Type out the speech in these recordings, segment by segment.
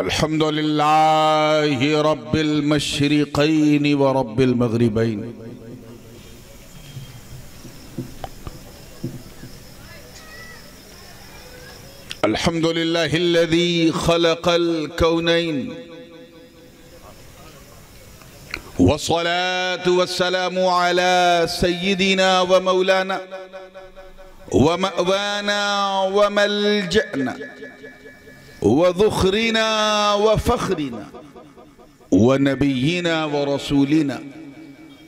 الحمد لله رب المشرقين ورب المغربين الحمد لله الذي خلق الكونين والصلاة والسلام على سيدنا ومولانا ومأوانا وملجأنا وذخرنا وفخرنا ونبينا ورسولنا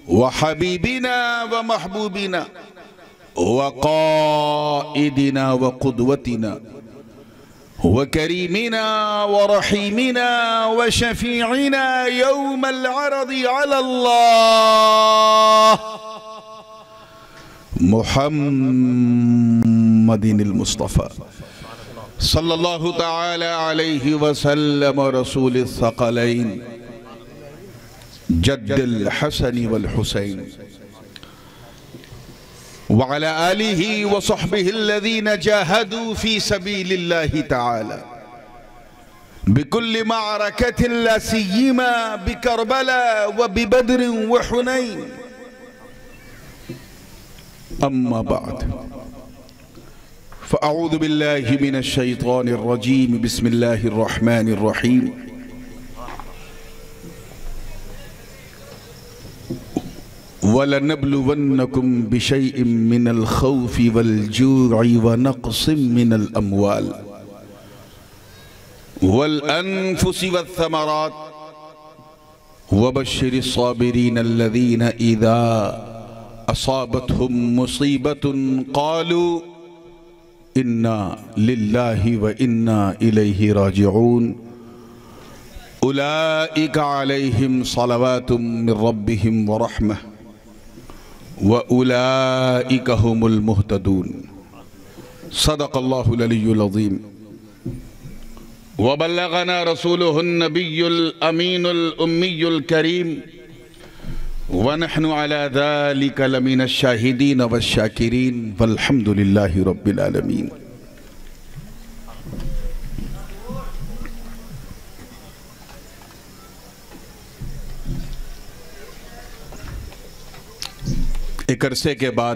وحبيبنا ومحبوبنا وقائدنا وقدوتنا وكريمنا ورحيمنا وشفيعنا يوم العرض على الله محمد المصطفى صلى الله تعالى عليه وسلم رسول الثقلين جد الحسن والحسين وعلى آله وصحبه الذين جاهدوا في سبيل الله تعالى بكل معركة لا سيما بكربلاء وببدر وحنين. أما بعد فأعوذ بالله من الشيطان الرجيم. بسم الله الرحمن الرحيم. وَلَنَبْلُوَنَّكُمْ بِشَيْءٍ مِّنَ الْخَوْفِ وَالْجُوعِ وَنَقْصٍ مِّنَ الْأَمْوَالِ وَالْأَنفُسِ وَالثَّمَرَاتِ وَبَشِّرِ الصَّابِرِينَ الَّذِينَ إِذَا أَصَابَتْهُمْ مُصِيبَةٌ قَالُوا إِنَّا لِلَّهِ وَإِنَّا إِلَيْهِ رَاجِعُونَ أُولَئِكَ عَلَيْهِمْ صَلَوَاتٌ مِّن رَّبِّهِمْ وَرَحْمَةٌ وَأُولَئِكَ هُمُ الْمُهْتَدُونَ. صدق الله العلي العظيم. وبلغنا رسوله النبي الأمين الأمي الكريم ونحن على ذلك لمن الشاهدين والشاكرين والحمد لله رب العالمين. ایک عرصے کے بعد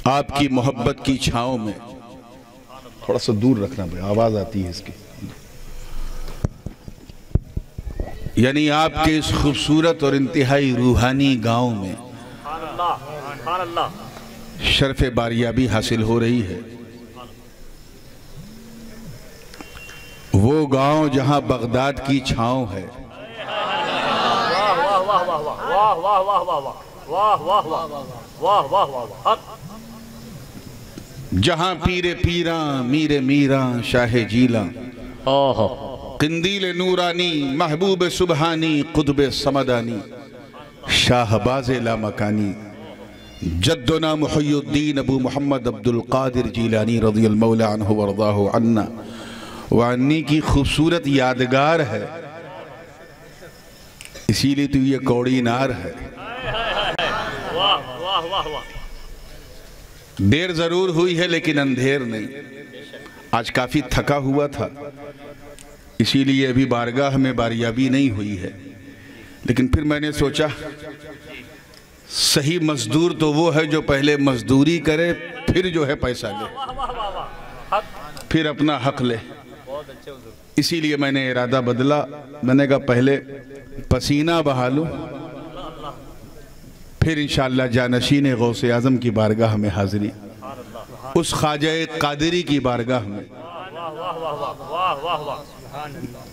آپ کی محبت کی چھاؤں میں، تھوڑا سا دور رکھنا بھائی آواز آتی ہے اس کی، یعنی آپ کے اس خوبصورت اور انتہائی روحانی گاؤں میں شرف باریابی حاصل ہو رہی ہے. وہ گاؤں جہاں بغداد کی چھاؤں ہے، جہاں پیر پیراں میر میراں شاہ جیلاں قندیل نورانی محبوب سبحانی قطب سمدانی شاہباز لامکانی جدنا محی الدین ابو محمد عبد القادر جیلانی رضی المولا عنہ ورضاہ عنا وعنی کی خوبصورت یادگار ہے. اسی لیے تو یہ کوڑی نار ہے. دیر ضرور ہوئی ہے لیکن اندھیر نہیں. آج کافی تھکا ہوا تھا، اسی لیے ابھی بارگاہ میں باریابی نہیں ہوئی ہے. لیکن پھر میں نے سوچا صحیح مزدور تو وہ ہے جو پہلے مزدوری کرے پھر جو ہے پیسہ لے، پھر اپنا حق لے. اسی لیے میں نے ارادہ بدلا. میں نے کہا پہلے پسینہ بہا لوں، پھر انشاءاللہ جانشین غوث اعظم کی بارگاہ میں حاضری، اس خواجہ قادری کی بارگاہ میں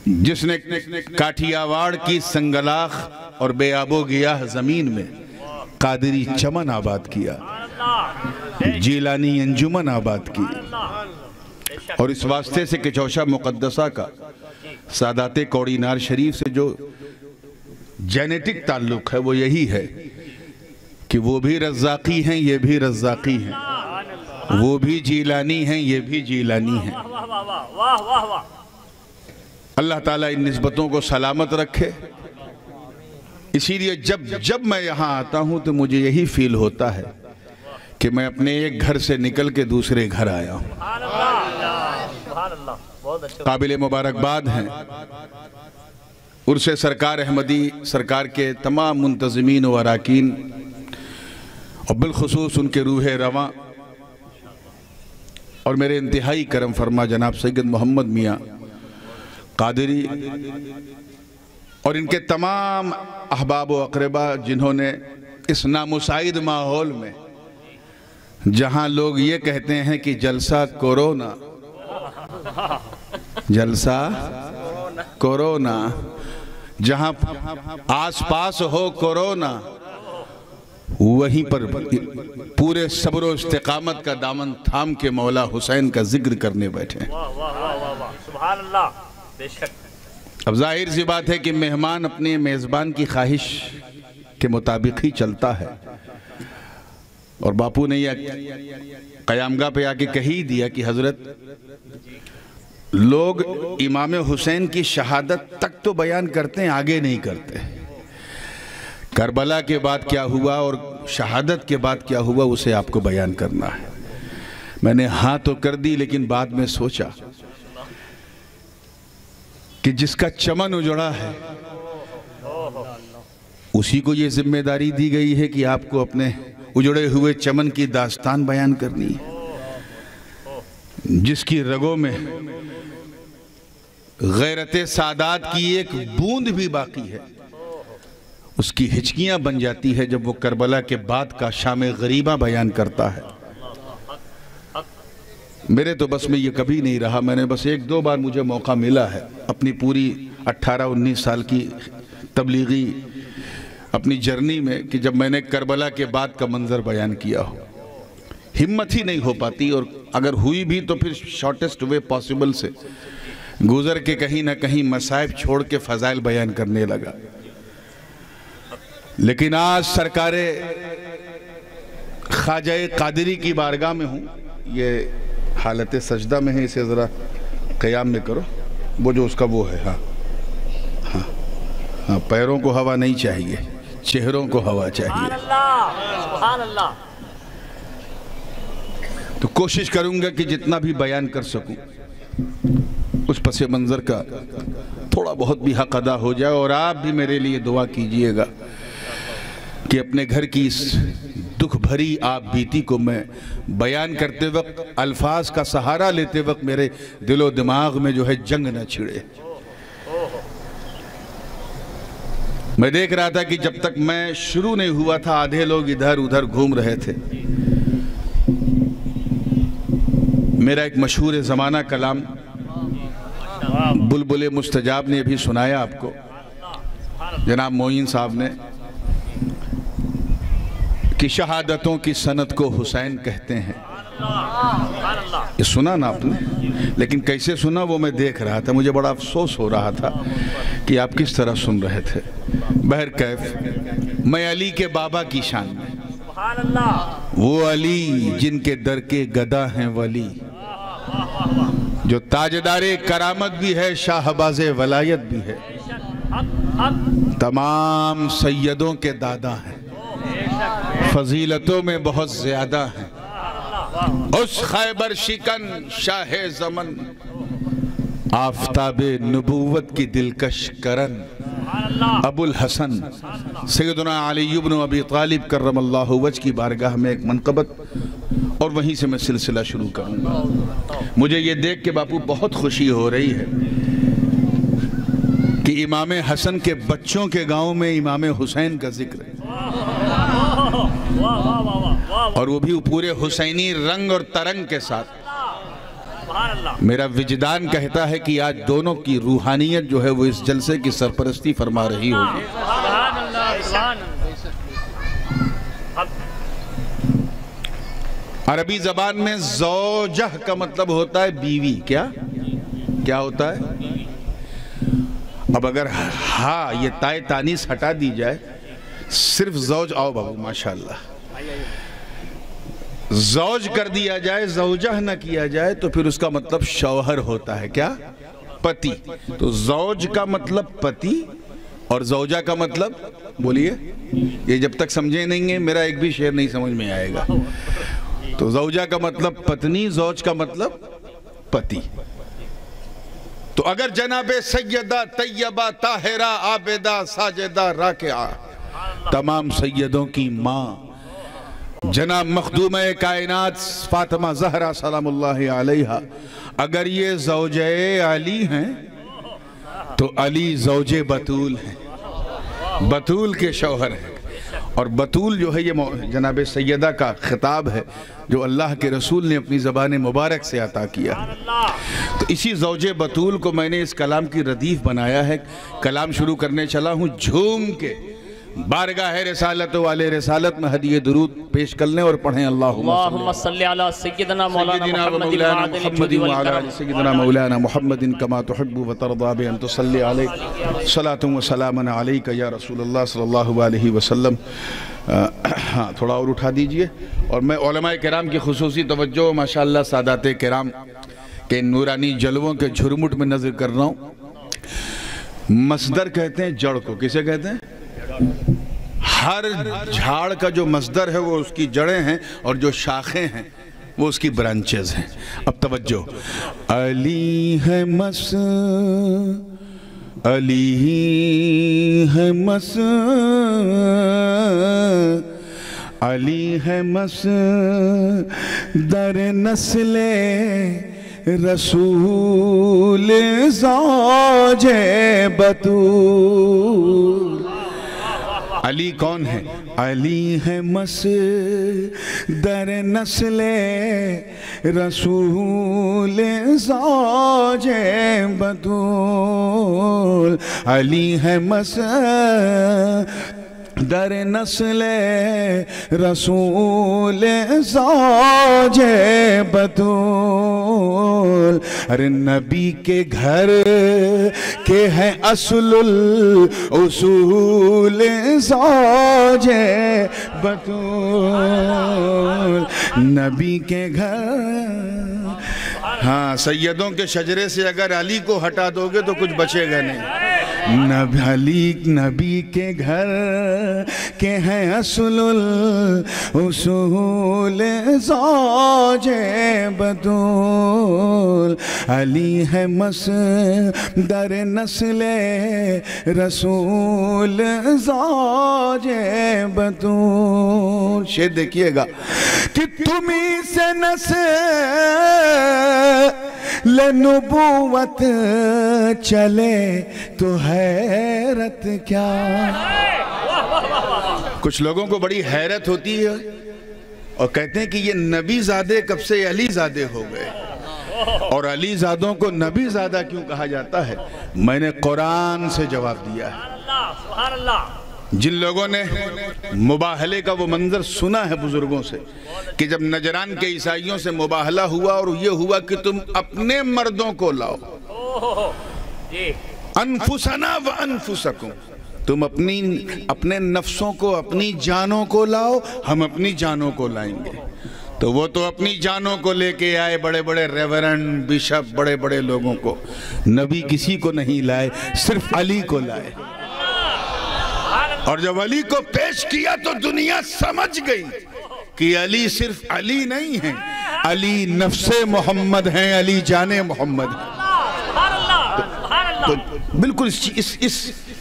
جس نے کاٹھیاواڑ کی سنگلاخ اور بے آب و گیاہ زمین میں قادری چمن آباد کیا، جیلانی انجمن آباد کی. اور اس واسطے سے کہ چوشہ مقدسہ کا سادات کوڑی نار شریف سے جو جینیٹک تعلق ہے وہ یہی ہے کہ وہ بھی رزاقی ہیں یہ بھی رزاقی ہیں، وہ بھی جیلانی ہیں یہ بھی جیلانی ہیں. اللہ تعالیٰ ان نسبتوں کو سلامت رکھے. اسی لیے جب میں یہاں آتا ہوں تو مجھے یہی فیل ہوتا ہے کہ میں اپنے ایک گھر سے نکل کے دوسرے گھر آیا ہوں۔ قابل مبارکباد ہیں عرس سرکار احمدی سرکار کے تمام منتظمین و اراکین اور بالخصوص ان کے روح رواں اور میرے انتہائی کرم فرما جناب سید محمد میاں قادری اور ان کے تمام احباب و اقربا جنہوں نے اس نامساعد ماحول میں، جہاں لوگ یہ کہتے ہیں کہ جلسہ کورونا، جلسہ کورونا، جہاں آس پاس ہو کورونا، وہیں پر پورے صبر و استقامت کا دامن تھام کے مولا حسین کا ذکر کرنے بیٹھے ہیں۔ سبحان اللہ، بے شک۔ اب ظاہر سی بات ہے کہ مہمان اپنے میزبان کی خواہش کے مطابق ہی چلتا ہے، اور باپو نے یہ قیامگاہ پہ آ کے کہی دیا کہ حضرت لوگ امام حسین کی شہادت تک تو بیان کرتے ہیں، آگے نہیں کرتے۔ کربلا کے بعد کیا ہوا اور شہادت کے بعد کیا ہوا اسے آپ کو بیان کرنا ہے۔ میں نے ہاں تو کر دی، لیکن بعد میں سوچا کہ جس کا چمن اجڑا ہے اسی کو یہ ذمہ داری دی گئی ہے کہ آپ کو اپنے اجڑے ہوئے چمن کی داستان بیان کرنی ہے۔ جس کی رگوں میں غیرت سادات کی ایک بوند بھی باقی ہے، اس کی ہچکیاں بن جاتی ہے جب وہ کربلا کے بعد کا شام غریبہ بیان کرتا ہے۔ میرے تو بس میں یہ کبھی نہیں رہا، میں نے بس ایک دو بار مجھے موقع ملا ہے اپنی پوری 18-19 سال کی تبلیغی اپنی جرنی میں کہ جب میں نے کربلا کے بعد کا منظر بیان کیا ہو، ہمت ہی نہیں ہو پاتی، اور اگر ہوئی بھی تو پھر شارٹسٹ وے پاسبل سے گزر کے کہیں نہ کہیں مصائب چھوڑ کے فضائل بیان کرنے لگا۔ لیکن آج سرکار خواجہ قادری کی بارگاہ میں ہوں، یہ حالت سجدہ میں ہے، اسے ذرا قیام میں کرو، وہ جو اس کا وہ ہے، ہاں پیروں کو ہوا نہیں چاہیے، چہروں کو ہوا چاہیے۔ سبحان اللہ۔ تو کوشش کروں گا کہ جتنا بھی بیان کر سکوں اس پس منظر کا تھوڑا بہت بھی حق ادا ہو جائے، اور آپ بھی میرے لیے دعا کیجئے گا کہ اپنے گھر کی اس دکھ بھری آپ بیتی کو میں بیان کرتے وقت، الفاظ کا سہارا لیتے وقت میرے دل و دماغ میں جو ہے جنگ نہ چھڑے۔ میں دیکھ رہا تھا کہ جب تک میں شروع نہیں ہوا تھا آدھے لوگ ادھر ادھر گھوم رہے تھے۔ میرا ایک مشہور زمانہ کلام بلبل مستجاب نے ابھی سنایا آپ کو، جناب معین صاحب نے، کہ شہادتوں کی سند کو حسین کہتے ہیں۔ یہ سنا نا آپ نے، لیکن کیسے سنا وہ میں دیکھ رہا تھا، مجھے بڑا افسوس ہو رہا تھا کہ آپ کس طرح سن رہے تھے۔ بہرکیف میں علی کے بابا کی شان میں، وہ علی جن کے در کے گدا ہیں ولی، جو تاجدار کرامت بھی ہے، شاہباز ولایت بھی ہے، تمام سیدوں کے دادا ہیں، فضیلتوں میں بہت زیادہ ہیں، اس خیبر شکن شاہ زمن، آفتاب نبوت کی دلکش کرن، ابو الحسن سیدنا علی بن ابی طالب کرم اللہ وجہ کی بارگاہ میں ایک منقبت، اور وہیں سے میں سلسلہ شروع کروں گا۔ مجھے یہ دیکھ کے باپو بہت خوشی ہو رہی ہے کہ امام حسن کے بچوں کے گاؤں میں امام حسین کا ذکر ہے، اور وہ بھی پورے حسینی رنگ اور ترنگ کے ساتھ۔ میرا وجدان کہتا ہے کہ آج دونوں کی روحانیت جو ہے وہ اس جلسے کی سرپرستی فرما رہی ہوگی۔ عربی زبان میں زوجہ کا مطلب ہوتا ہے بیوی۔ کیا ہوتا ہے؟ اب اگر ہاں یہ تائے تانیس ہٹا دی جائے، صرف زوج، آؤ بابو ماشاءاللہ، زوج کر دیا جائے، زوجہ نہ کیا جائے، تو پھر اس کا مطلب شوہر ہوتا ہے۔ کیا؟ پتی۔ تو زوج کا مطلب پتی، اور زوجہ کا مطلب بولیے، یہ جب تک سمجھے نہیں ہیں میرا ایک بھی شعر نہیں سمجھ میں آئے گا. تو زوجہ کا مطلب پتنی، زوج کا مطلب پتی. تو اگر جناب سیدہ طیبہ طاہرہ عابدہ ساجدہ راکعہ تمام سیدوں کی ماں جناب مخدومہ کائنات فاطمہ زہرا سلام اللہ علیہا اگر یہ زوجہ علی ہیں تو علی زوجہ بطول ہیں، بطول کے شوہر ہیں. اور بطول جو ہے یہ جناب سیدہ کا خطاب ہے جو اللہ کے رسول نے اپنی زبان مبارک سے عطا کیا. تو اسی زوجہ بطول کو میں نے اس کلام کی ردیف بنایا ہے. کلام شروع کرنے چلا ہوں جھوم کے بارگاہ رسالت والے رسالت میں ہدیہ درود پیش کر لیں اور پڑھیں اللہم صلی علی سیدنا مولانا محمد وعلی سیدنا مولانا محمد کما تحب وترضا بان تصلی علیہ صلاۃ و سلام علیک یا رسول اللہ صلی اللہ علیہ وسلم. تھوڑا اور اٹھا دیجئے. اور میں علماء کرام کی خصوصی توجہ ماشاءاللہ سادات کرام کے نورانی جلووں کے جھرمٹ میں نظر کر رہا ہوں. مصدر کہتے ہیں جڑ کو. کسے کہتے ہیں؟ ہر جھاڑ کا جو مصدر ہے وہ اس کی جڑیں ہیں اور جو شاخیں ہیں وہ اس کی برانچز ہیں. اب توجہ. علی ہے مس علی ہے مس علی ہے مس در نسل رسول زوج بطول. علی کون ہے؟ علی ہے مصدر نسل رسول زوج بطول. علی ہے در نسل رسول زوج بطول. ارے نبی کے گھر کے ہیں اصل الاصول زوج بطول. نبی کے گھر. ہاں سیدوں کے شجرے سے اگر علی کو ہٹا دو گے تو کچھ بچے گا نہیں. نبی کے گھر کے ہیں اصل الاصول زوج بطول. علی ہے مصدر نسل رسول زوج بطول. شعر دیکھیے گا کہ تمہیں سے نسل نبوت چلے تو حیرت کیا. کچھ لوگوں کو بڑی حیرت ہوتی ہے اور کہتے ہیں کہ یہ نبی زادے کب سے علی زادے ہو گئے اور علی زادوں کو نبی زادہ کیوں کہا جاتا ہے. میں نے قرآن سے جواب دیا ہے. جن لوگوں نے مباہلے کا وہ منظر سنا ہے بزرگوں سے کہ جب نجران کے عیسائیوں سے مباہلہ ہوا اور یہ ہوا کہ تم اپنے مردوں کو لاؤ انفسنا و انفسکم، تم اپنے نفسوں کو اپنی جانوں کو لاؤ، ہم اپنی جانوں کو لائیں گے. تو وہ تو اپنی جانوں کو لے کے آئے، بڑے بڑے ریورنڈ بشپ بڑے بڑے لوگوں کو. نبی کسی کو نہیں لائے، صرف علی کو لائے. اور جب علی کو پیش کیا تو دنیا سمجھ گئی کہ علی صرف علی نہیں ہیں، علی نفس محمد ہیں، علی جان محمد ہیں. تو بالکل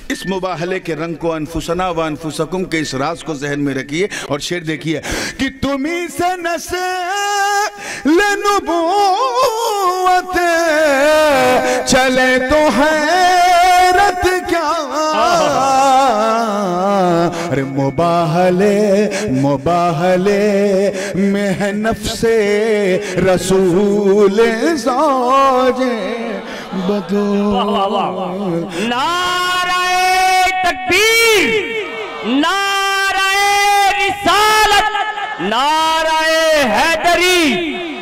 اس مباہلے کے رنگ کو انفسنا و انفسکم کے اس راز کو ذہن میں رکھیے. اور شعر دیکھیے کہ تمہیں سے نسل نبوت چلے تو حیرت کیا. ارے مباہلے میں ہے نفس رسول زوج بطول. نعرہ تکبیر، نعرہ رسالت، نعرہ حیدری،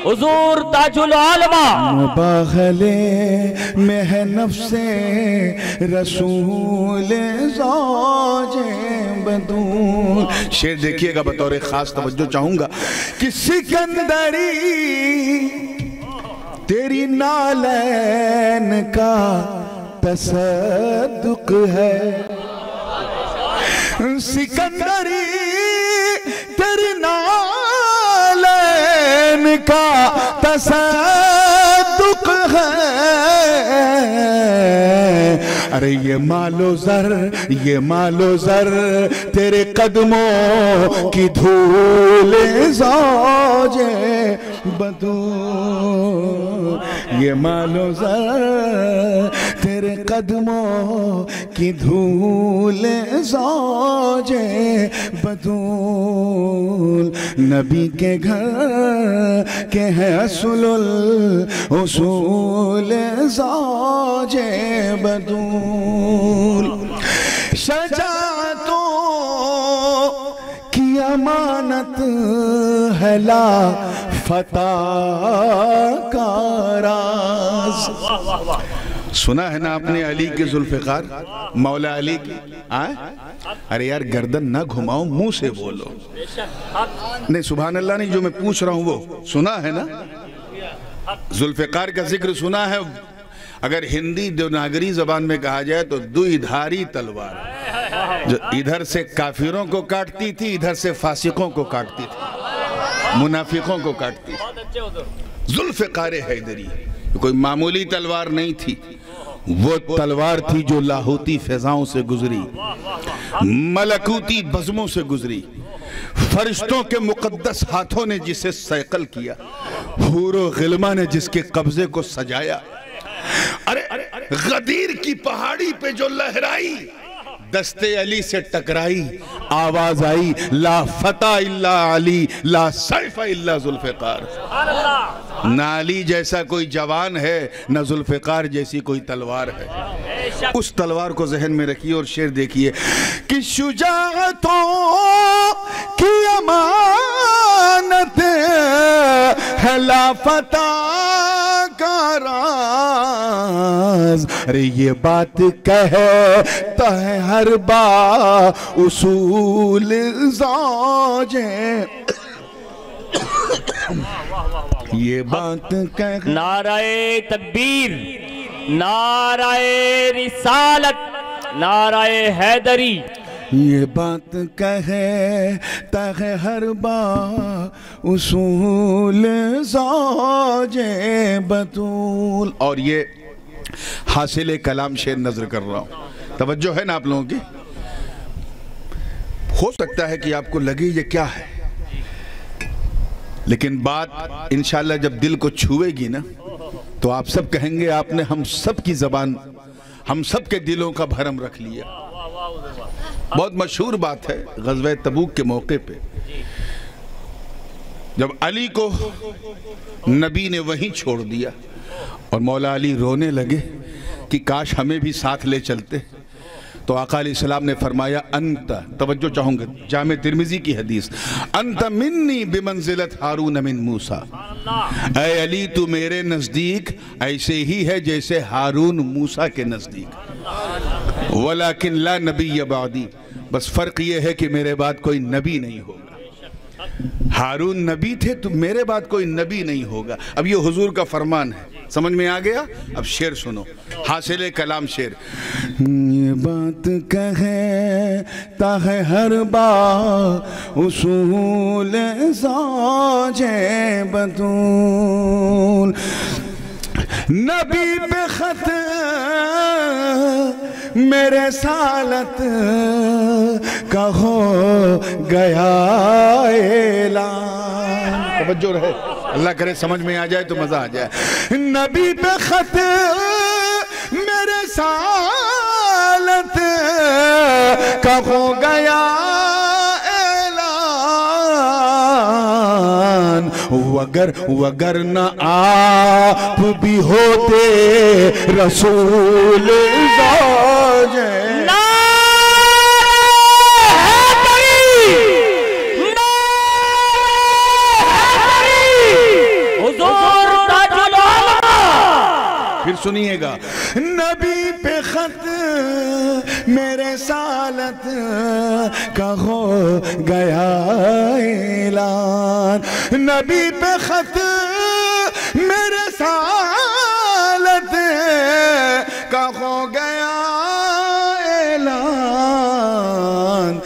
حضور تاج العلماء. مباہلے میں ہے نفس رسول زوج بطول. شعر دیکھیے گا بطور خاص توجہ چاہوں گا کہ سکندری تیری نالین کا تصدق ہے. سکندری تیری نالین کا تصدق ہے ارے یہ مال و زر تیرے قدموں کی دھول زوج بطول یہ مال و زر تیرے قدموں کی دھول زوج بطول نبی کے گھر کے ہیں اصل الاصول زوج بطول شجاعتوں کی امانت ہے لا فتح کا راز سنا ہے نا آپ نے علی کے ذوالفقار مولا علی کی ارے یار گردن نہ گھماؤ منہ سے بولو نہیں سبحان اللہ نہیں جو میں پوچھ رہا ہوں وہ سنا ہے نا ذوالفقار کا ذکر سنا ہے اگر ہندی دیوناگری زبان میں کہا جائے تو دوئی دھاری تلوار جو ادھر سے کافروں کو کاٹتی تھی ادھر سے فاسقوں کو کاٹتی تھی منافقوں کو کاٹتی تھی ذوالفقار حیدری کوئی معمولی تلوار نہیں تھی وہ تلوار تھی جو لاہوتی فضاؤں سے گزری ملکوتی بزموں سے گزری فرشتوں کے مقدس ہاتھوں نے جسے سیقل کیا حور و غلمہ نے جس کے قبضے کو سجایا ارے غدیر کی پہاڑی پہ جو لہرائی دستے علی سے ٹکرائی آواز آئی لا فتح الا علی لا سیف الا ذوالفقار نہ علی جیسا کوئی جوان ہے نہ ذوالفقار جیسی کوئی تلوار ہے اس تلوار کو ذہن میں رکھیے اور شعر دیکھیے کہ شجاعتوں کی امانت ہے لا فتح کا راز ارے یہ بات کہتا ہے ہر با اصول زوج یہ بات کہتا نعرہ تکبیر نعرہ رسالت نعرہ حیدری یہ بات کہتا ہے ہر با اصول زوج بطول اور یہ حاصل کلام شعر نظر کر رہا ہوں توجہ ہے نا آپ لوگوں کی ہو سکتا ہے کہ آپ کو لگے یہ کیا ہے لیکن بات انشاءاللہ جب دل کو چھوئے گی نا تو آپ سب کہیں گے آپ نے ہم سب کی زبان ہم سب کے دلوں کا بھرم رکھ لیا بہت مشہور بات ہے غزوہ تبوک کے موقع پہ جب علی کو نبی نے وہیں چھوڑ دیا اور مولا علی رونے لگے کہ کاش ہمیں بھی ساتھ لے چلتے تو آقا علیہ السلام نے فرمایا انت توجہ چاہوں گا جامع ترمذی کی حدیث انت منی بمنزلت ہارون من موسیٰ اے علی تو میرے نزدیک ایسے ہی ہے جیسے ہارون موسیٰ کے نزدیک ولیکن لا نبی بعدی بس فرق یہ ہے کہ میرے بعد کوئی نبی نہیں ہوگا ہارون نبی تھے تو میرے بعد کوئی نبی نہیں ہوگا اب یہ حضور کا فرمان ہے سمجھ میں آ گیا اب شعر سنو حاصل کلام شعر یہ بات کہتا ہے ہر با اصول زوج بطول نبی پہ خط میرے سالت کا ہو گیا اعلان توجہ رہے اللہ کرے سمجھ میں آ جائے تو مزہ آ جائے نبی پہ خط میرے سالت کا ہو گیا اعلان وگر نہ آپ بھی ہوتے رسول زوج پھر سنیے گا نبی پہ خط میرے سالت کا ہو گیا اعلان نبی پہ خط میرے سالت کا ہو گیا اعلان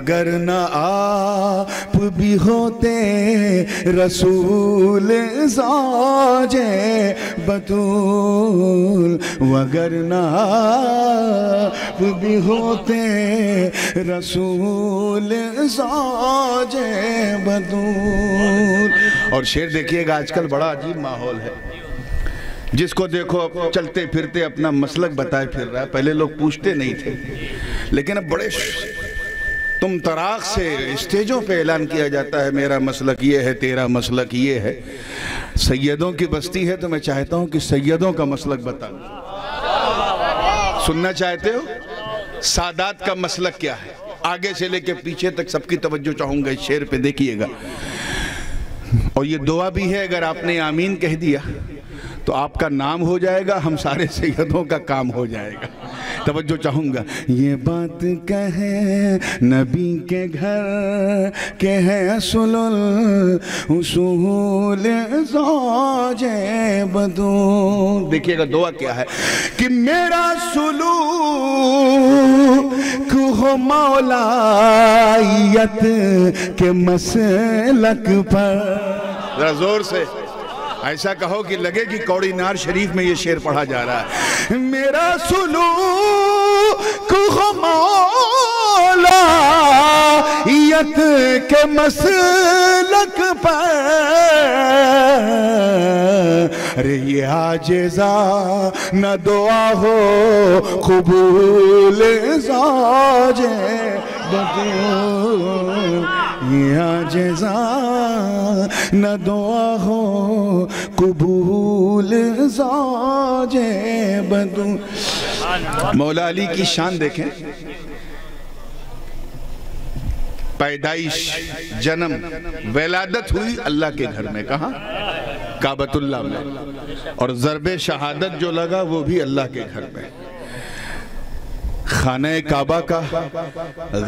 وگرنہ آپ بھی ہوتے رسول زوج بطول، وگرنہ آپ بھی ہوتے رسول زوج بطول۔ اور شعر دیکھیے گا، آج کل بڑا عجیب ماحول ہے، جس کو دیکھو چلتے پھرتے اپنا مسلک بتائے پھر رہا ہے۔ پہلے لوگ پوچھتے نہیں تھے، لیکن اب بڑے تم طراق سے اسٹیجوں پہ اعلان کیا جاتا ہے میرا مسلک یہ ہے، تیرا مسلک یہ ہے۔ سیدوں کی بستی ہے تو میں چاہتا ہوں کہ سیدوں کا مسلک بتاؤں۔ سننا چاہتے ہو؟ سادات کا مسلک کیا ہے؟ آگے سے لے کے پیچھے تک سب کی توجہ چاہوں گا اس شعر پہ، دیکھیے گا۔ اور یہ دعا بھی ہے، اگر آپ نے آمین کہہ دیا تو آپ کا نام ہو جائے گا، ہم سارے سیدوں کا کام ہو جائے گا۔ توجہ چاہوں گا۔ یہ بات کہے نبی کے گھر کہ ہے اصل اصول زوج بدو۔ دیکھیے گا دعا کیا ہے کہ میرا سلوک ہو مولائیت کے مسلک پر۔ ذرا زور سے ایسا کہو کہ لگے کہ کوڑی نار شریف میں یہ شعر پڑھا جا رہا ہے۔ میرا سلوک ہو مولائیت کے مسلک پر، ارے یہ عاجزہ نہ دعا ہو قبول زوج بدو، یہ عاجزہ نہ دعا ہو قبول زوج بدو۔ مولا علی کی شان دیکھیں، پیدائش، جنم، ولادت ہوئی اللہ کے گھر میں، کہاں؟ کعبۃ اللہ میں، اور ضرب شہادت جو لگا وہ بھی اللہ کے گھر میں۔ خانہ کعبہ کا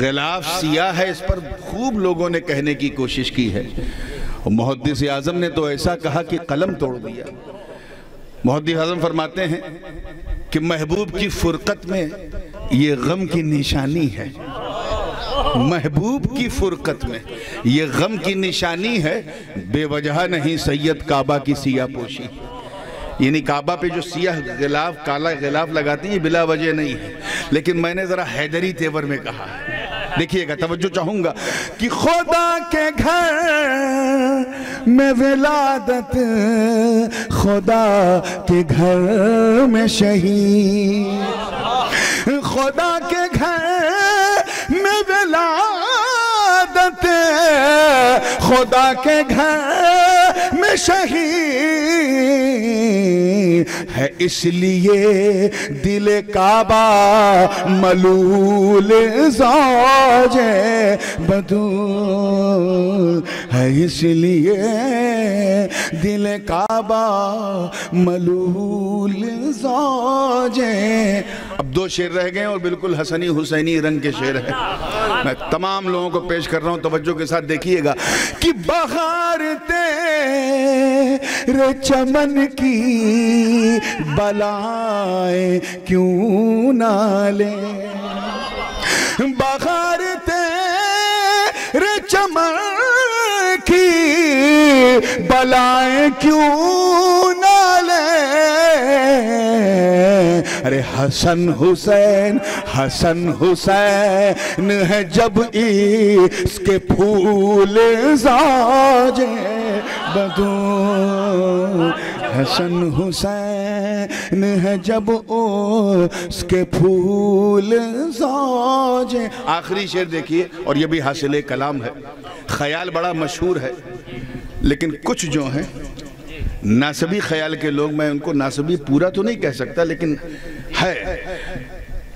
غلاف سیاہ ہے، اس پر خوب لوگوں نے کہنے کی کوشش کی ہے۔ محدث اعظم نے تو ایسا کہا کہ قلم توڑ دیا۔ محدث اعظم فرماتے ہیں کہ محبوب کی فرقت میں یہ غم کی نشانی ہے، محبوب کی فرقت میں یہ غم کی نشانی ہے، بے وجہ نہیں سید کعبہ کی سیاہ پوشی۔ یعنی کعبہ پہ جو سیاہ غلاف، کالا غلاف لگاتی ہے بلا وجہ نہیں ہے، لیکن میں نے ذرا حیدری تیور میں کہا ہے۔ دیکھیے گا، توجہ چاہوں گا کہ خدا کے گھر میں ولادت، خدا کے گھر میں شہید، خدا کے گھر میں ولادت، خدا کے گھر میں شہید ہے، اس لیے دل کعبہ ملول زوج بدو ہے، اس لیے دل کعبہ ملول زوج۔ اب دو شعر رہ گئے اور بالکل حسنی حسینی رنگ کے شعر ہیں، میں تمام لوگوں کو پیش کر رہا ہوں، توجہ کے ساتھ دیکھیے گا کہ بہار تیرے چمن کی بلائیں کیوں نہ لے، بہار تیرے چمن کی بلائیں کیوں نہ لے، ارے حسن حسین حسن حسین ہے جب اس کے پھول زوج بدو، حسن حسین ہے جب اس کے پھول زوج۔ آخری شعر دیکھیے، اور یہ بھی حاصل کلام ہے، خیال بڑا مشہور ہے، لیکن کچھ جو ہیں ناسبی خیال کے لوگ، میں ان کو ناسبی پورا تو نہیں کہہ سکتا لیکن ہے،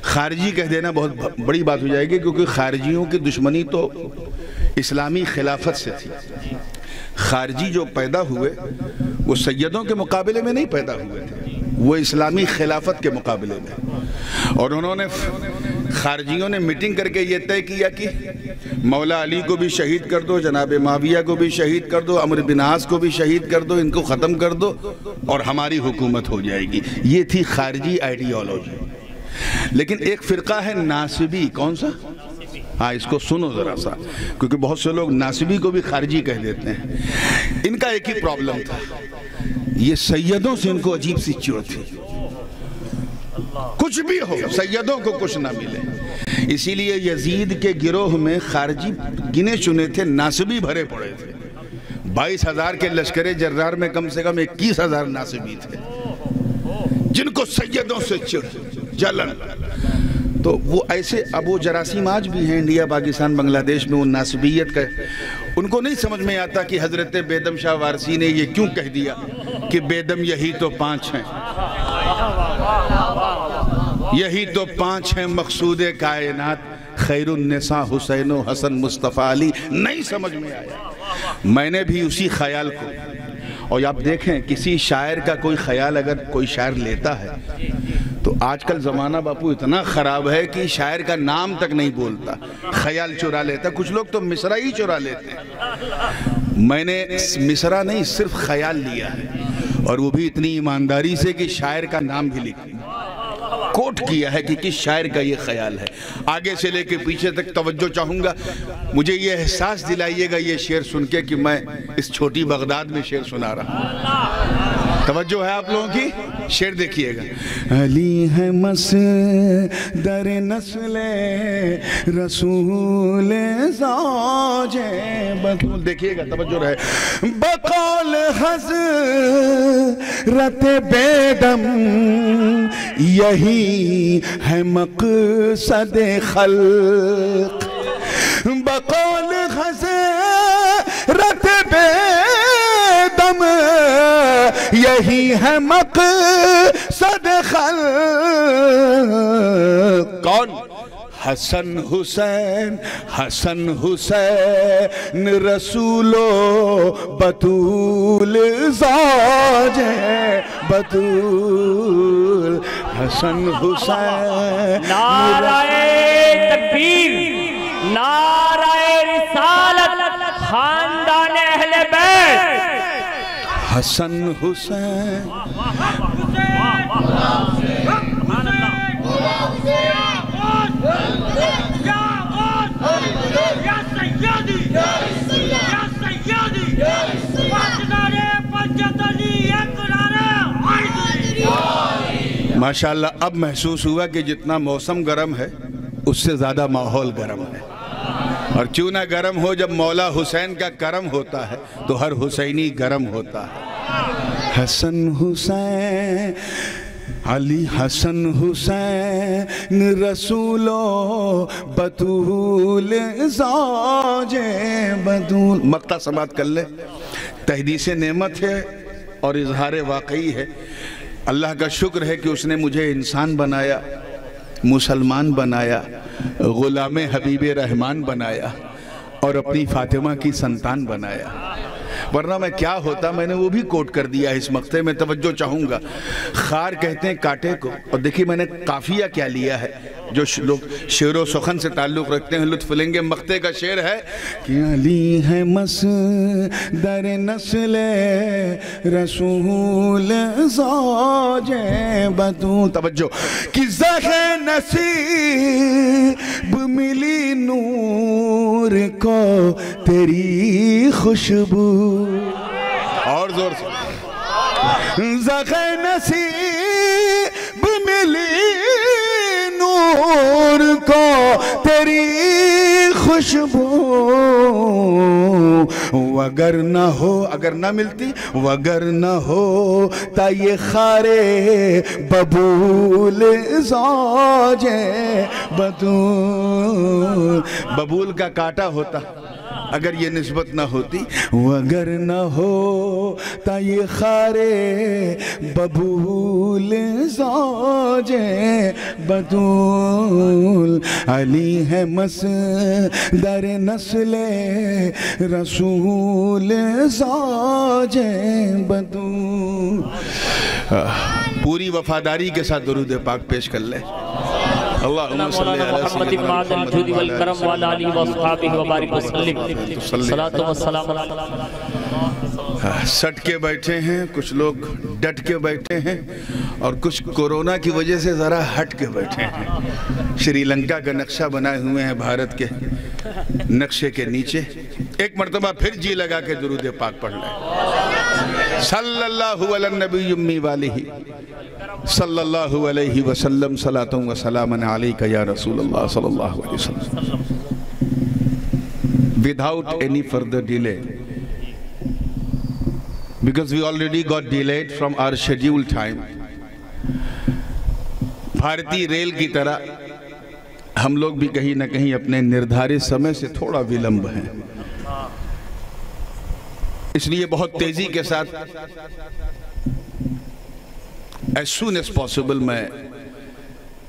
خارجی کہہ دینا بہت بڑی بات ہو جائے گی، کیونکہ خارجیوں کی دشمنی تو اسلامی خلافت سے تھی۔ خارجی جو پیدا ہوئے وہ سیدوں کے مقابلے میں نہیں پیدا ہوئے تھے، وہ اسلامی خلافت کے مقابلے میں، اور انہوں نے خارجیوں نے میٹنگ کر کے یہ طے کیا کہ مولا علی کو بھی شہید کر دو، جناب معاویہ کو بھی شہید کر دو، عمرو بن عاص کو بھی شہید کر دو، ان کو ختم کر دو اور ہماری حکومت ہو جائے گی۔ یہ تھی خارجی آئیڈیالوجی۔ لیکن ایک فرقہ ہے ناسبی، کون سا؟ ہاں اس کو سنو ذرا سا، کیونکہ بہت سے لوگ ناصبی کو بھی خارجی کہہ دیتے ہیں۔ ان کا ایک ہی پرابلم تھا، یہ سیدوں سے ان کو عجیب سی چڑ تھی، کچھ بھی ہو سیدوں کو کچھ نہ ملے۔ اسی لیے یزید کے گروہ میں خارجی گنے چنے تھے، ناصبی بھرے پڑے تھے۔ 22,000 کے لشکر جرار میں کم سے کم 21,000 ناصبی تھے، جن کو سیدوں سے چڑ، جلن۔ تو وہ ایسے ابو جراثیم آج بھی ہیں انڈیا، پاکستان، بنگلہ دیش میں، وہ ناصبیت کا ان کو نہیں سمجھ میں آتا کہ حضرت بیدم شاہ وارسی نے یہ کیوں کہہ دیا کہ بیدم یہی تو 5 ہیں، یہی تو 5 ہیں مقصود کائنات، خیر النساء حسین و حسن مصطفیٰ علی۔ نہیں سمجھ میں آیا۔ میں نے بھی اسی خیال کو، اور آپ دیکھیں کسی شاعر کا کوئی خیال اگر کوئی شاعر لیتا ہے تو آج کل زمانہ باپو اتنا خراب ہے کہ شاعر کا نام تک نہیں بولتا، خیال چرا لیتا۔ کچھ لوگ تو مصرع ہی چرا لیتے ہیں۔ میں نے مصرع نہیں، صرف خیال لیا ہے، اور وہ بھی اتنی ایمانداری سے کہ شاعر کا نام بھی لکھ کوٹ کیا ہے کہ کس شاعر کا یہ خیال ہے۔ آگے سے لے کے پیچھے تک توجہ چاہوں گا۔ مجھے یہ احساس دلائیے گا یہ شعر سن کے کہ میں اس چھوٹی بغداد میں شعر سنا رہا ہوں۔ توجہ ہے آپ لوگوں کی؟ شعر دیکھیے گا۔ علی ہے مصدر نسل رسول زوج بطول، دیکھیے گا توجہ رہے۔ بقول حضرت بیدم یہی ہے مقصد خلق، بقول حضرت بیدم یہی ہے مقصد خلق۔ کون؟ حسن حسین، حسن حسین رسول و بطول زوج بطول، حسن حسین۔ نعرہ تکبیر، نعرہ رسالت، خاندان اہل بیت، حسن حسین۔ ماشاءاللہ اب محسوس ہوا کہ جتنا موسم گرم ہے اس سے زیادہ ماحول گرم ہے، اور کیوں نہ گرم ہو، جب مولا حسین کا کرم ہوتا ہے تو ہر حسینی گرم ہوتا ہے۔ حسن حسین علی، حسن حسین رسول و بطول زوج بطول۔ مقطع سماعت کر لے۔ تحدیث نعمت ہے اور اظہار واقعی ہے۔ اللہ کا شکر ہے کہ اس نے مجھے انسان بنایا، مسلمان بنایا، غلام حبیب رحمان بنایا، اور اپنی فاطمہ کی سنتان بنایا، ورنہ میں کیا ہوتا۔ میں نے وہ بھی کوٹ کر دیا اس مقطع میں، توجہ چاہوں گا۔ خار کہتے ہیں کاٹے کو، اور دیکھیے میں نے قافیہ کیا لیا ہے، جو لوگ شعر و سخن سے تعلق رکھتے ہیں لطف لیں گے۔ مقطع کا شعر ہے کہ علی ہے مصدر نسل رسول زوج بطول، توجہ، کہ زخ نصیب ملی نور کو تیری خوشبو، اور زور سے، زخ نصیب ملی نور کو تیری خوشبو، اگر نہ ہو، اگر نہ ملتی، اگر نہ ہو تا یہ خارے ببول زوج بطول، ببول کا کاٹا ہوتا اگر یہ نسبت نہ ہوتی، اگر نہ ہو تا یہ خارے ببول زوج بطول، علی ہے مصدر نسل رسول زوج بطول۔ پوری وفاداری کے ساتھ درود پاک پیش کر لے۔ اللہم صلی علی محمد معدن الجود والکرم وعلی آلہ وصحابہ وبارک وسلم، صلاۃ و سلام علیہ۔ سٹ کے بیٹھے ہیں، کچھ لوگ ڈٹ کے بیٹھے ہیں، اور کچھ کورونا کی وجہ سے ذرا ہٹ کے بیٹھے ہیں. شری لنکا کا نقشہ بنائے ہوئے ہیں بھارت کے نقشے کے نیچے. ایک مرتبہ پھر جی لگا کے درود پاک پڑھ لیں. صلی اللہ علی النبی امی والہ صلی اللہ علیہ وسلم صلاۃ و سلام علیک یا رسول اللہ صلی اللہ علیہ وسلم. Without any further delay, because we already got delayed from our scheduled time. بھارتی ریل کی طرح ہم لوگ بھی کہیں نہ کہیں اپنے نردھارت سمے سے تھوڑا ولمب ہیں. اس لیے بہت تیزی کے ساتھ as soon as possible میں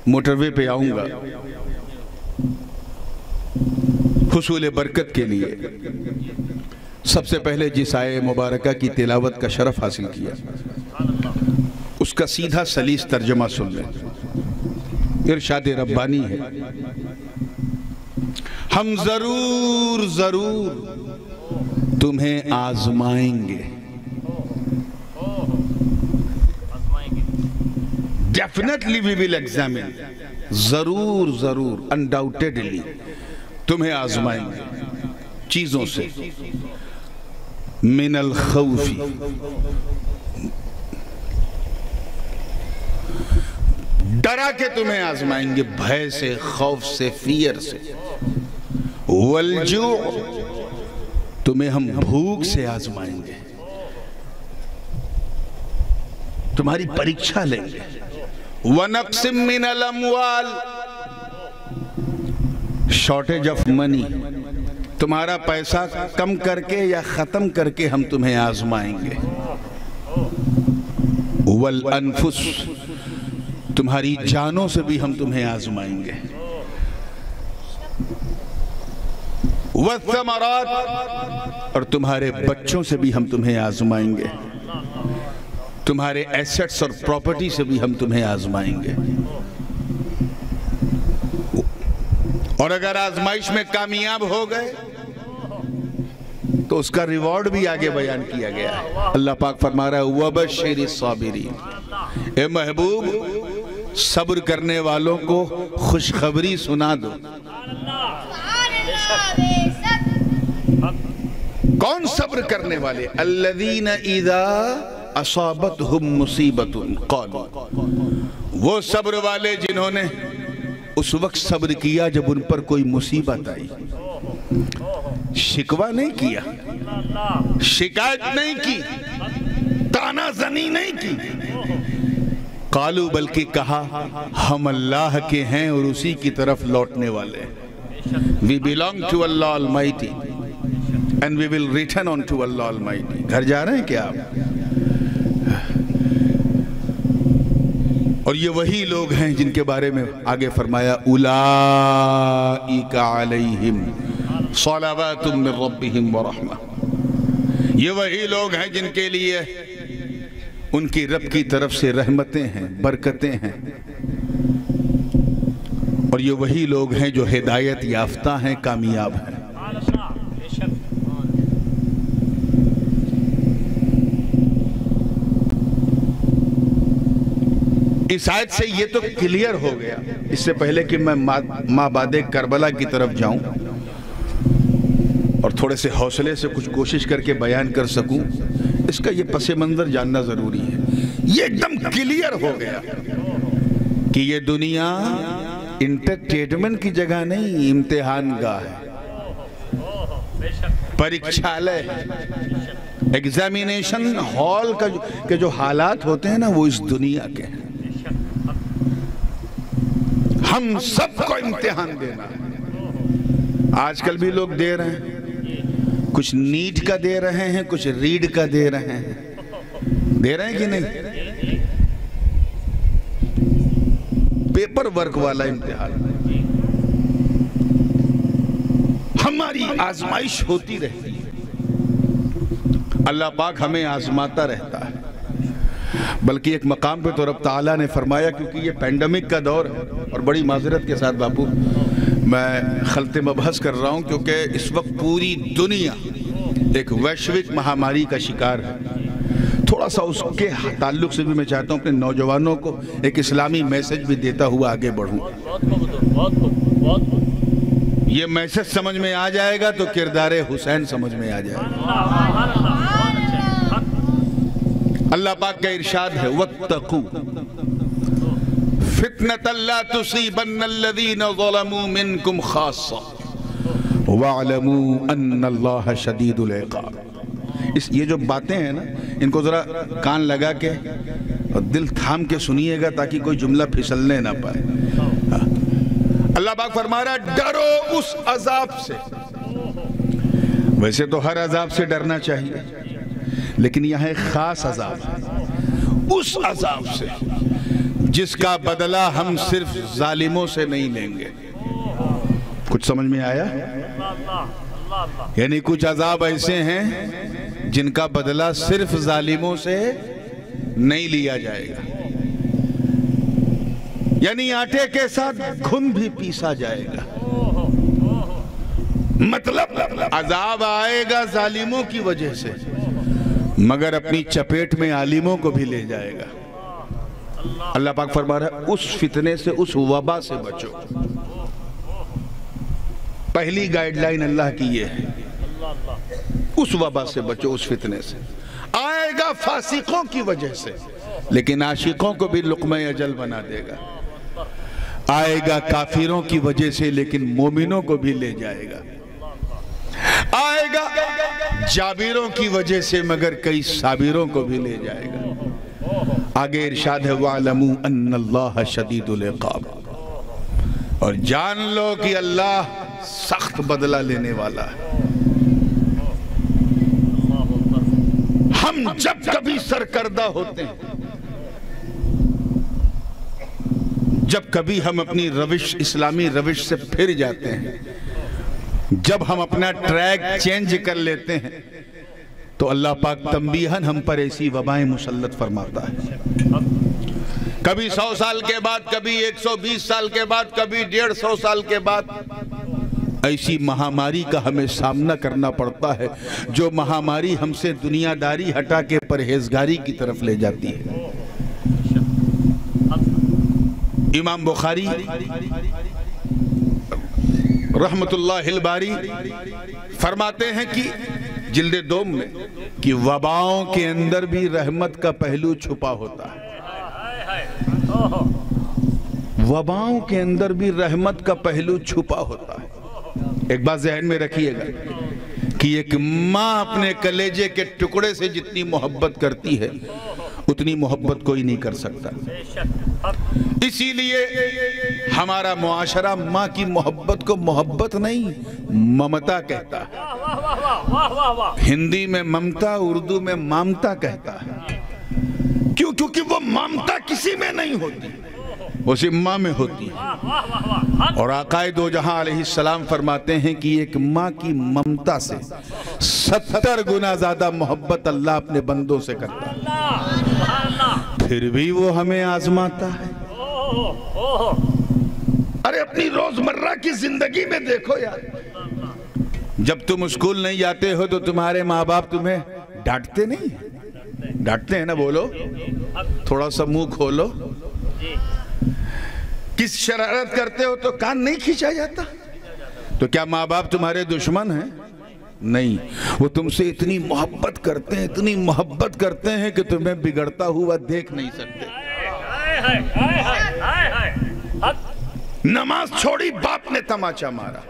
موٹر وے پہ آؤں گا حصول برکت کے لیے. سب سے پہلے جس آیے مبارکہ کی تلاوت کا شرف حاصل کیا اس کا سیدھا سلیس ترجمہ سن لیں. ارشاد ربانی ہے، ہم ضرور تمہیں آزمائیں گے. Definitely we will examine. ضرور undoubtedly تمہیں آزمائیں گے چیزوں سے. من الخوف، ڈرا کے تمہیں آزمائیں گے، بھے سے، خوف سے، فیئر سے. والجوع، تمہیں ہم بھوک سے آزمائیں گے، تمہاری پریکشا لیں گے. وَنَقْسٍ مِّنَ الْأَمْوَالِ، شارٹیج آف منی، تمہارا پیسہ کم کر کے یا ختم کر کے ہم تمہیں آزمائیں گے. والانفس، تمہاری جانوں سے بھی ہم تمہیں آزمائیں گے. والثمرات، اور تمہارے بچوں سے بھی ہم تمہیں آزمائیں گے. تمہارے ایسٹس اور پراپرٹی سے بھی ہم تمہیں آزمائیں گے. اور اگر آزمائش میں کامیاب ہو گئے تو اس کا ریوارڈ بھی آگے بیان کیا گیا ہے. اللہ پاک فرما رہا ہے وَبَشِّرِ الصَّابِرِينَ، اے محبوب صبر کرنے والوں کو خوشخبری سنا دو. کون صبر کرنے والے؟ الَّذِينَ إِذَا اصابتہم مصیبت قالوا، وہ صبر والے جنہوں نے اس وقت صبر کیا جب ان پر کوئی مصیبت آئی. شکوہ نہیں کیا، شکایت نہیں کی، تانا زنی نہیں کی. قالوا، بلکہ کہا ہم اللہ کے ہیں اور اسی کی طرف لوٹنے والے. We belong to Allah Almighty and we will return on to Allah Almighty. گھر جا رہے ہیں کیا آپ؟ اور یہ وہی لوگ ہیں جن کے بارے میں آگے فرمایا اولئک علیہم صلوات من ربہم ورحمہ. یہ وہی لوگ ہیں جن کے لیے ان کی رب کی طرف سے رحمتیں ہیں، برکتیں ہیں. اور یہ وہی لوگ ہیں جو ہدایت یافتہ ہیں، کامیاب ہیں. اس آیت سے یہ تو کلیئر ہو گیا. اس سے پہلے کہ میں مابعد کربلا کی طرف جاؤں اور تھوڑے سے حوصلے سے کچھ کوشش کر کے بیان کر سکوں، اس کا یہ پس منظر جاننا ضروری ہے. یہ ایک دم کلیئر ہو گیا کہ یہ دنیا انٹرٹینمنٹ کی جگہ نہیں، امتحان گاہ ہے، پریکشالے ہے. ایگزامینیشن ہال کے جو حالات ہوتے ہیں نا وہ اس دنیا کے ہیں. ہم سب کو امتحان دینا ہے. آج کل بھی لوگ دے رہے ہیں، کچھ نیٹ کا دے رہے ہیں، کچھ ریڈ کا دے رہے ہیں. دے رہے ہیں کہ نہیں؟ پیپر ورک والا امتحان. ہماری آزمائش ہوتی رہتی ہے، اللہ پاک ہمیں آزماتا رہتا ہے. بلکہ ایک مقام پہ تو رب تعالیٰ نے فرمایا، کیونکہ یہ پینڈیمک کا دور ہے، اور بڑی معذرت کے ساتھ باپو میں خلط مبحث کر رہا ہوں، کیونکہ اس وقت پوری دنیا ایک ویشوک مہاماری کا شکار ہے. تھوڑا تھوڑا سا اس کے تعلق سے بھی میں چاہتا ہوں اپنے نوجوانوں کو ایک اسلامی میسج بھی دیتا ہوا آگے بڑھوں. یہ میسج سمجھ میں آ جائے گا تو کردار حسین سمجھ میں آ جائے گا. اللہ پاک کا ارشاد ہے وَاتَّقُوا فِتْنَةً لَا تُصِيبَنَّ الَّذِينَ ظَلَمُوا مِنْكُمْ خَاصَّةً وَاعْلَمُوا أَنَّ اللَّهَ شَدِيدُ الْعِقَابِ. یہ جو باتیں ہیں نا ان کو ذرا کان لگا کے اور دل تھام کے سنیے گا تاکہ کوئی جملہ پھسلنے نہ پائے. اللہ پاک فرما رہا ہے ڈرو اس عذاب سے. ویسے تو ہر عذاب سے ڈرنا چاہیے لیکن یہاں ایک خاص عذاب ہے اس عذاب سے جس کا بدلہ ہم صرف ظالموں سے نہیں لیں گے. کچھ سمجھ میں آیا؟ یعنی کچھ عذاب ایسے ہیں جن کا بدلہ صرف ظالموں سے نہیں لیا جائے گا. یعنی آٹے کے ساتھ گھن بھی پیسا جائے گا. مطلب عذاب آئے گا ظالموں کی وجہ سے مگر اپنی چپیٹ میں عالموں کو بھی لے جائے گا. اللہ پاک فرما رہا ہے اس فتنے سے اس وبا سے بچو. پہلی گائیڈ لائن اللہ کی یہ ہے اس وبا سے بچو. اس فتنے سے آئے گا فاسقوں کی وجہ سے لیکن عاشقوں کو بھی لقمہ اجل بنا دے گا. آئے گا کافروں کی وجہ سے لیکن مومنوں کو بھی لے جائے گا. آئے گا جابروں کی وجہ سے مگر کئی صابروں کو بھی لے جائے گا. آگے ارشاد ہے وَعْلَمُوا أَنَّ اللَّهَ شَدِيدُ الْعِقَابِ. اور جان لو کہ اللہ سخت بدلہ لینے والا ہے. ہم جب کبھی سرکردہ ہوتے ہیں جب کبھی ہم اپنی روش اسلامی روش سے پھر جاتے ہیں جب ہم اپنا ٹریک چینج کر لیتے ہیں تو اللہ پاک تنبیہاً ہم پر ایسی وبائیں مسلط فرماتا ہے. کبھی 100 سال کے بعد کبھی 120 سال کے بعد کبھی 150 سال کے بعد ایسی مہاماری کا ہمیں سامنا کرنا پڑتا ہے جو مہاماری ہم سے دنیا داری ہٹا کے پرہیزگاری کی طرف لے جاتی ہے. امام بخاری رحمت اللہ الباری فرماتے ہیں کہ جلد دوم میں کہ وباؤں کے اندر بھی رحمت کا پہلو چھپا ہوتا ہے. وباؤں کے اندر بھی رحمت کا پہلو چھپا ہوتا ہے. ایک بات ذہن میں رکھیے گا کہ ایک ماں اپنے کلیجے کے ٹکڑے سے جتنی محبت کرتی ہے اتنی محبت کوئی نہیں کر سکتا. اسی لیے ہمارا معاشرہ ماں کی محبت کو محبت نہیں ممتا کہتا ہے. ہندی میں ممتا اردو میں مامتا کہتا ہے. کیوں؟ کیونکہ وہ مامتا کسی میں نہیں ہوتی وہ صرف ماں میں ہوتی ہے. اور آقا دو جہاں علیہ السلام فرماتے ہیں کہ ایک ماں کی ممتا سے 70 گنا زیادہ محبت اللہ اپنے بندوں سے کرتا ہے. پھر بھی وہ ہمیں آزماتا ہے. ارے اپنی روزمرہ کی زندگی میں دیکھو یار جب تم اسکول نہیں جاتے ہو تو تمہارے ماں باپ تمہیں ڈانٹتے نہیں؟ ڈانٹتے ہیں نا. بولو تھوڑا سا منہ کھولو. کس شرارت کرتے ہو تو کان نہیں کھینچا جاتا؟ تو کیا ماں باپ تمہارے دشمن ہیں؟ نہیں. وہ تم سے اتنی محبت کرتے ہیں اتنی محبت کرتے ہیں کہ تمہیں بگڑتا ہوا دیکھ نہیں سکتے. نماز چھوڑی باپ نے تماچا مارا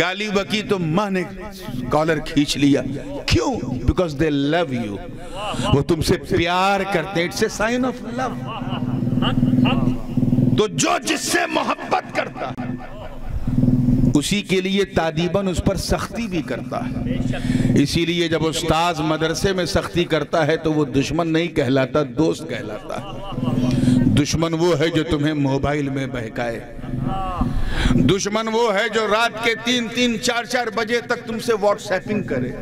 گالی بکی تو ماں نے کالر کھینچ لیا. کیوں؟ Because they love you. وہ تم سے پیار کرتے ہیں. It's a sign of love. تو جو جس سے محبت کرتا ہے اسی کے لیے تادیباً اس پر سختی بھی کرتا ہے. اسی لیے جب استاذ مدرسے میں سختی کرتا ہے تو وہ دشمن نہیں کہلاتا دوست کہلاتا ہے. دشمن وہ ہے جو تمہیں موبائل میں بہکائے. دشمن وہ ہے جو رات کے 3-3 4-4 بجے تک تم سے واٹس ایپنگ کرے.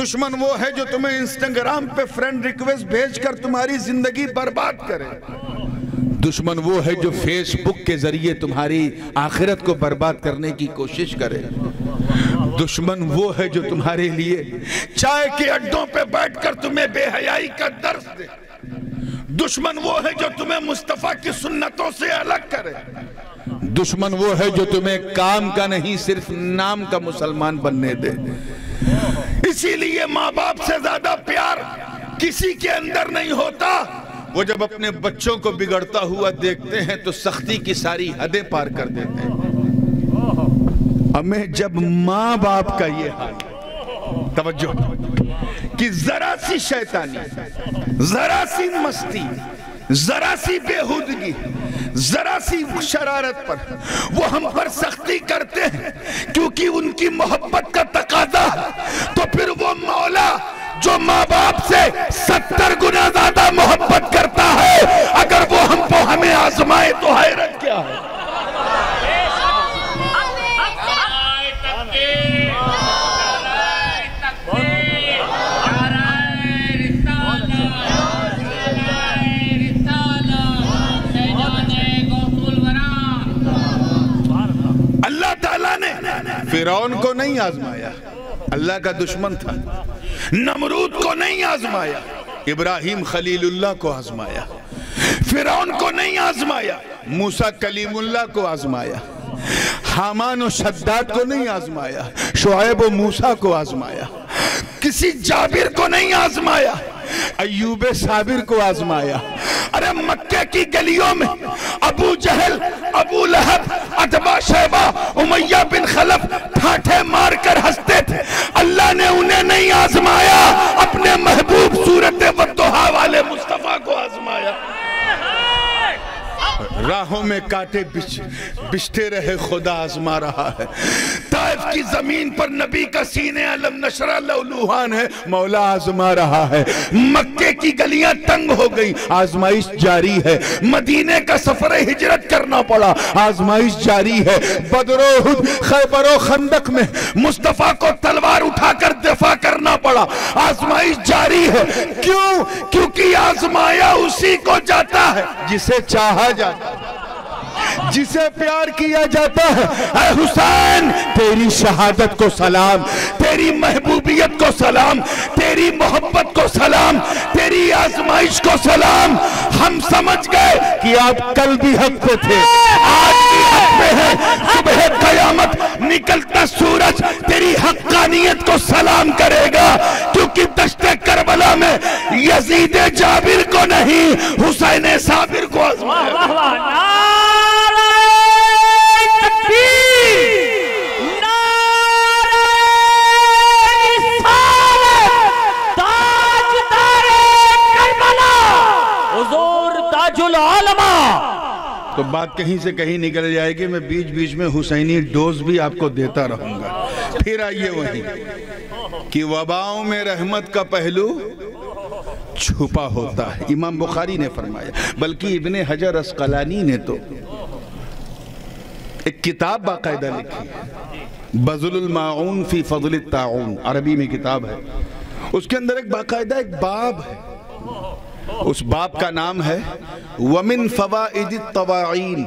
دشمن وہ ہے جو تمہیں انسٹاگرام پہ فرینڈ ریکویسٹ بھیج کر تمہاری زندگی برباد کرے. دشمن وہ ہے جو فیس بک کے ذریعے تمہاری آخرت کو برباد کرنے کی کوشش کرے. دشمن وہ ہے جو تمہارے لیے چائے کے اڈوں پہ بیٹھ کر تمہیں بے حیائی تنہائی کا درس دے۔ دشمن وہ ہے جو تمہیں مصطفیٰ کی سنتوں سے الگ کرے، دشمن وہ ہے جو تمہیں کام کا نہیں صرف نام کا مسلمان بننے دے۔ اسی لیے ماں باپ سے زیادہ پیار کسی کے اندر نہیں ہوتا۔ وہ جب اپنے بچوں کو بگڑتا ہوا دیکھتے ہیں تو سختی کی ساری حدیں پار کر دیتے ہیں۔ ہمیں جب ماں باپ کا یہ حال، توجہ، کہ ذرا سی شیطانی، ذرا سی مستی، ذرا سی بےہودگی، ذرا سی شرارت پر وہ ہم پر سختی کرتے ہیں کیونکہ ان کی محبت کا تقاضا، تو پھر وہ مولا جو ماں باپ سے 70 گنا زیادہ محبت کرتا ہے، اگر وہ ہم کو ہمیں آزمائے تو حیرت کیا ہے۔ اللہ تعالیٰ نے فرعون کو نہیں آزمایا، اللہ کا دشمن تھا۔ نمرود کو نہیں آزمایا، ابراہیم خلیل اللہ کو آزمایا۔ فرعون کو نہیں آزمایا، موسیٰ کلیم اللہ کو آزمایا۔ حامان و شداد کو نہیں آزمایا، شعیب و موسیٰ کو آزمایا۔ کسی جابر کو نہیں آزمایا، ایوب صابر کو آزمایا۔ ارے مکہ کی گلیوں میں ابو جہل، ابو لہب، عتبہ شیبہ، امیہ بن خلف ٹھاٹھے مار کر ہنستے تھے، اللہ نے انہیں نہیں آزمایا، اپنے محبوب سورت والضحیٰ والے مصطفیٰ کو آزمایا۔ راہوں میں کانٹے بچھتے رہے، خدا آزما رہا ہے۔ طائف کی زمین پر نبی کا سینے علم نشرہ لولوہان ہے، مولا آزما رہا ہے۔ مکے کی گلیاں تنگ ہو گئی، آزمائش جاری ہے۔ مدینے کا سفر ہجرت کرنا پڑا، آزمائش جاری ہے۔ بدر و احد، خیبر و خندق میں مصطفیٰ کو تلوار اٹھا کر دفاع کرنا پڑا، آزمائش جاری ہے۔ کیوں؟ کیونکہ آزمایا اسی کو جاتا ہے جسے چاہا جاتا ہے، جسے پیار کیا جاتا ہے۔ اے حسین، تیری شہادت کو سلام، تیری محبوبیت کو سلام، تیری محبت کو سلام، تیری آزمائش کو سلام۔ ہم سمجھ گئے کہ آپ کل بھی حق پہ تھے، آج بھی حق پہ ہیں۔ صبح قیامت نکلتا سورج تیری حقانیت کو سلام کرے گا، کیونکہ دشت کربلا میں یزید جابر کو نہیں، حسین صابر کو آزمایا۔ تو بات کہیں سے کہیں نکل جائے گی، میں بیچ بیچ میں حسینی ڈوز بھی آپ کو دیتا رہوں گا۔ پھر آئیے وہیں کہ وباؤں میں رحمت کا پہلو چھپا ہوتا ہے، امام بخاری نے فرمایا، بلکہ ابن حجر اسقلانی نے تو ایک کتاب باقاعدہ لکھی، بذل الماعون فی فضل الطاعون، عربی میں کتاب ہے، اس کے اندر ایک باقاعدہ ایک باب ہے، اس باب کا نام ہے وَمِن فَوَائِدِ الطَّوَاعِین،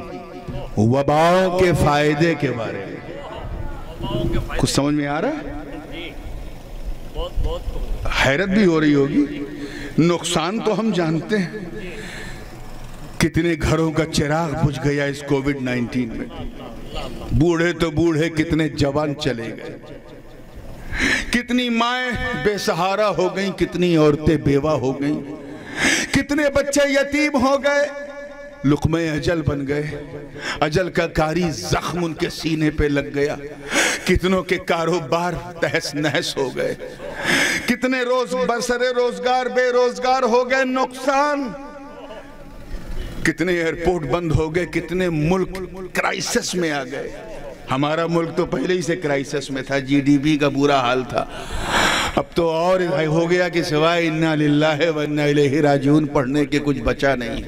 وباؤں کے فائدے کے بارے میں۔ کچھ سمجھ میں آ رہا ہے؟ حیرت بھی ہو رہی ہوگی۔ نقصان تو ہم جانتے ہیں، کتنے گھروں کا چراغ بجھ گیا اس کووڈ-19 میں، بوڑھے تو بوڑھے کتنے جوان چلے گئے، کتنی مائیں بے سہارا ہو گئیں، کتنی عورتیں بیوہ ہو گئیں، کتنے بچے یتیم ہو گئے، لقمہ اجل بن گئے، اجل کا کاری زخم ان کے سینے پہ لگ گیا، کتنوں کے کاروبار تہس نہس ہو گئے، کتنے برسر روزگار بے روزگار ہو گئے، نقصان، کتنے ایئرپورٹ بند ہو گئے، کتنے ملک کرائسس میں آ گئے۔ ہمارا ملک تو پہلے ہی سے کرائسس میں تھا، جی ڈی پی کا برا حال تھا، اب تو اور ہو گیا کہ سوائے انا للہ و انا الیہ راجعون پڑھنے کے کچھ بچا نہیں،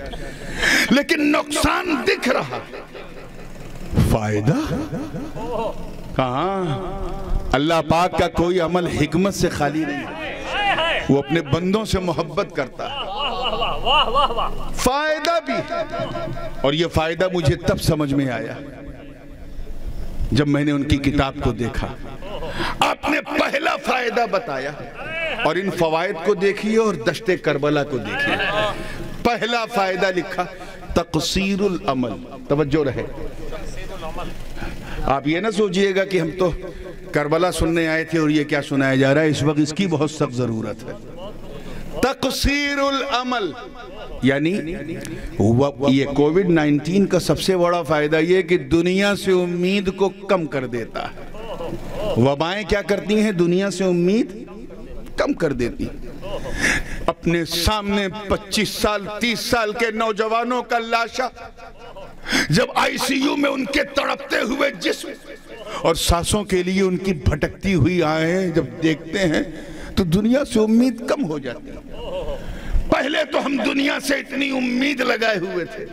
لیکن نقصان دکھ رہا، فائدہ کہاں؟ اللہ پاک کا کوئی عمل حکمت سے خالی نہیں، وہ اپنے بندوں سے محبت کرتا ہے، فائدہ بھی، اور یہ فائدہ مجھے تب سمجھ میں آیا جب میں نے ان کی کتاب کو دیکھا۔ آپ نے پہلا فائدہ بتایا، اور ان فوائد کو دیکھیے اور دشت کربلا کو دیکھیے. پہلا فائدہ لکھا تقصیر العمل. توجہ رہے, آپ یہ نہ سوچئے گا کہ ہم تو کربلا سننے آئے تھے اور یہ کیا سنایا جا رہا ہے. اس وقت اس کی بہت سخت ضرورت ہے. تقصیر العمل یعنی یہ کووڈ-19 کا سب سے بڑا فائدہ یہ کہ دنیا سے امید کو کم کر دیتا ہے. وبائیں کیا کرتی ہیں؟ دنیا سے امید کم کر دیتی ہیں. اپنے سامنے 25 سال 30 سال کے نوجوانوں کا لاشا جب آئی سی یو میں ان کے تڑپتے ہوئے جسم اور سانسوں کے لیے ان کی بھٹکتی ہوئی آنکھیں جب دیکھتے ہیں تو دنیا سے امید کم ہو جاتی ہے. پہلے تو ہم دنیا سے اتنی امید لگائے ہوئے تھے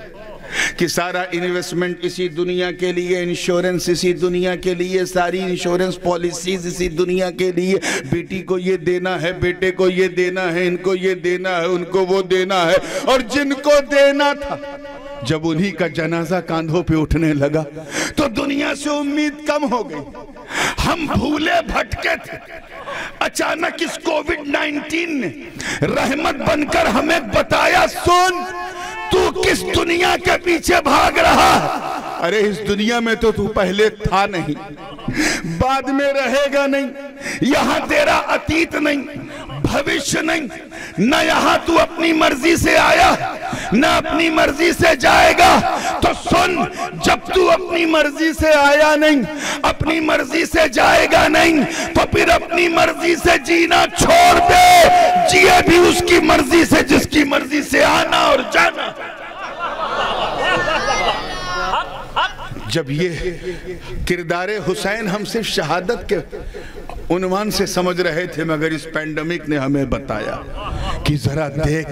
کہ سارا انویسٹمنٹ اسی دنیا کے لیے, انشورنس اسی دنیا کے لیے, ساری انشورنس پالیسیز اسی دنیا کے لیے. بیٹی کو یہ دینا ہے, بیٹے کو یہ دینا ہے, ان کو یہ دینا ہے, ان کو وہ دینا ہے. اور جن کو دینا تھا جب انہی کا جنازہ کاندھوں پہ اٹھنے لگا تو دنیا سے امید کم ہو گئی. ہم بھولے بھٹکے تھے. اچانک اس کووڈ-19 نے رحمت بن کر ہمیں بتایا, سن تو کس دنیا کے پیچھے بھاگ رہا ہے؟ ارے اس دنیا میں تو پہلے تھا نہیں, بعد میں رہے گا نہیں. یہاں تیرا عتیت نہیں, بھوشیہ نہیں. نہ یہاں تو اپنی مرضی سے آیا نہ اپنی مرضی سے جائے گا. تو سن, جب تو اپنی مرضی سے آیا نہیں, اپنی مرضی سے جائے گا نہیں, تو پھر اپنی مرضی سے جینا چھوڑ دے. جیے بھی اس کی مرضی سے جس کی مرضی سے آنا اور جانا. جب یہ کردار حسین ہم صرف شہادت کے عنوان سے سمجھ رہے تھے, مگر اس پینڈیمک نے ہمیں بتایا کہ ذرا دیکھ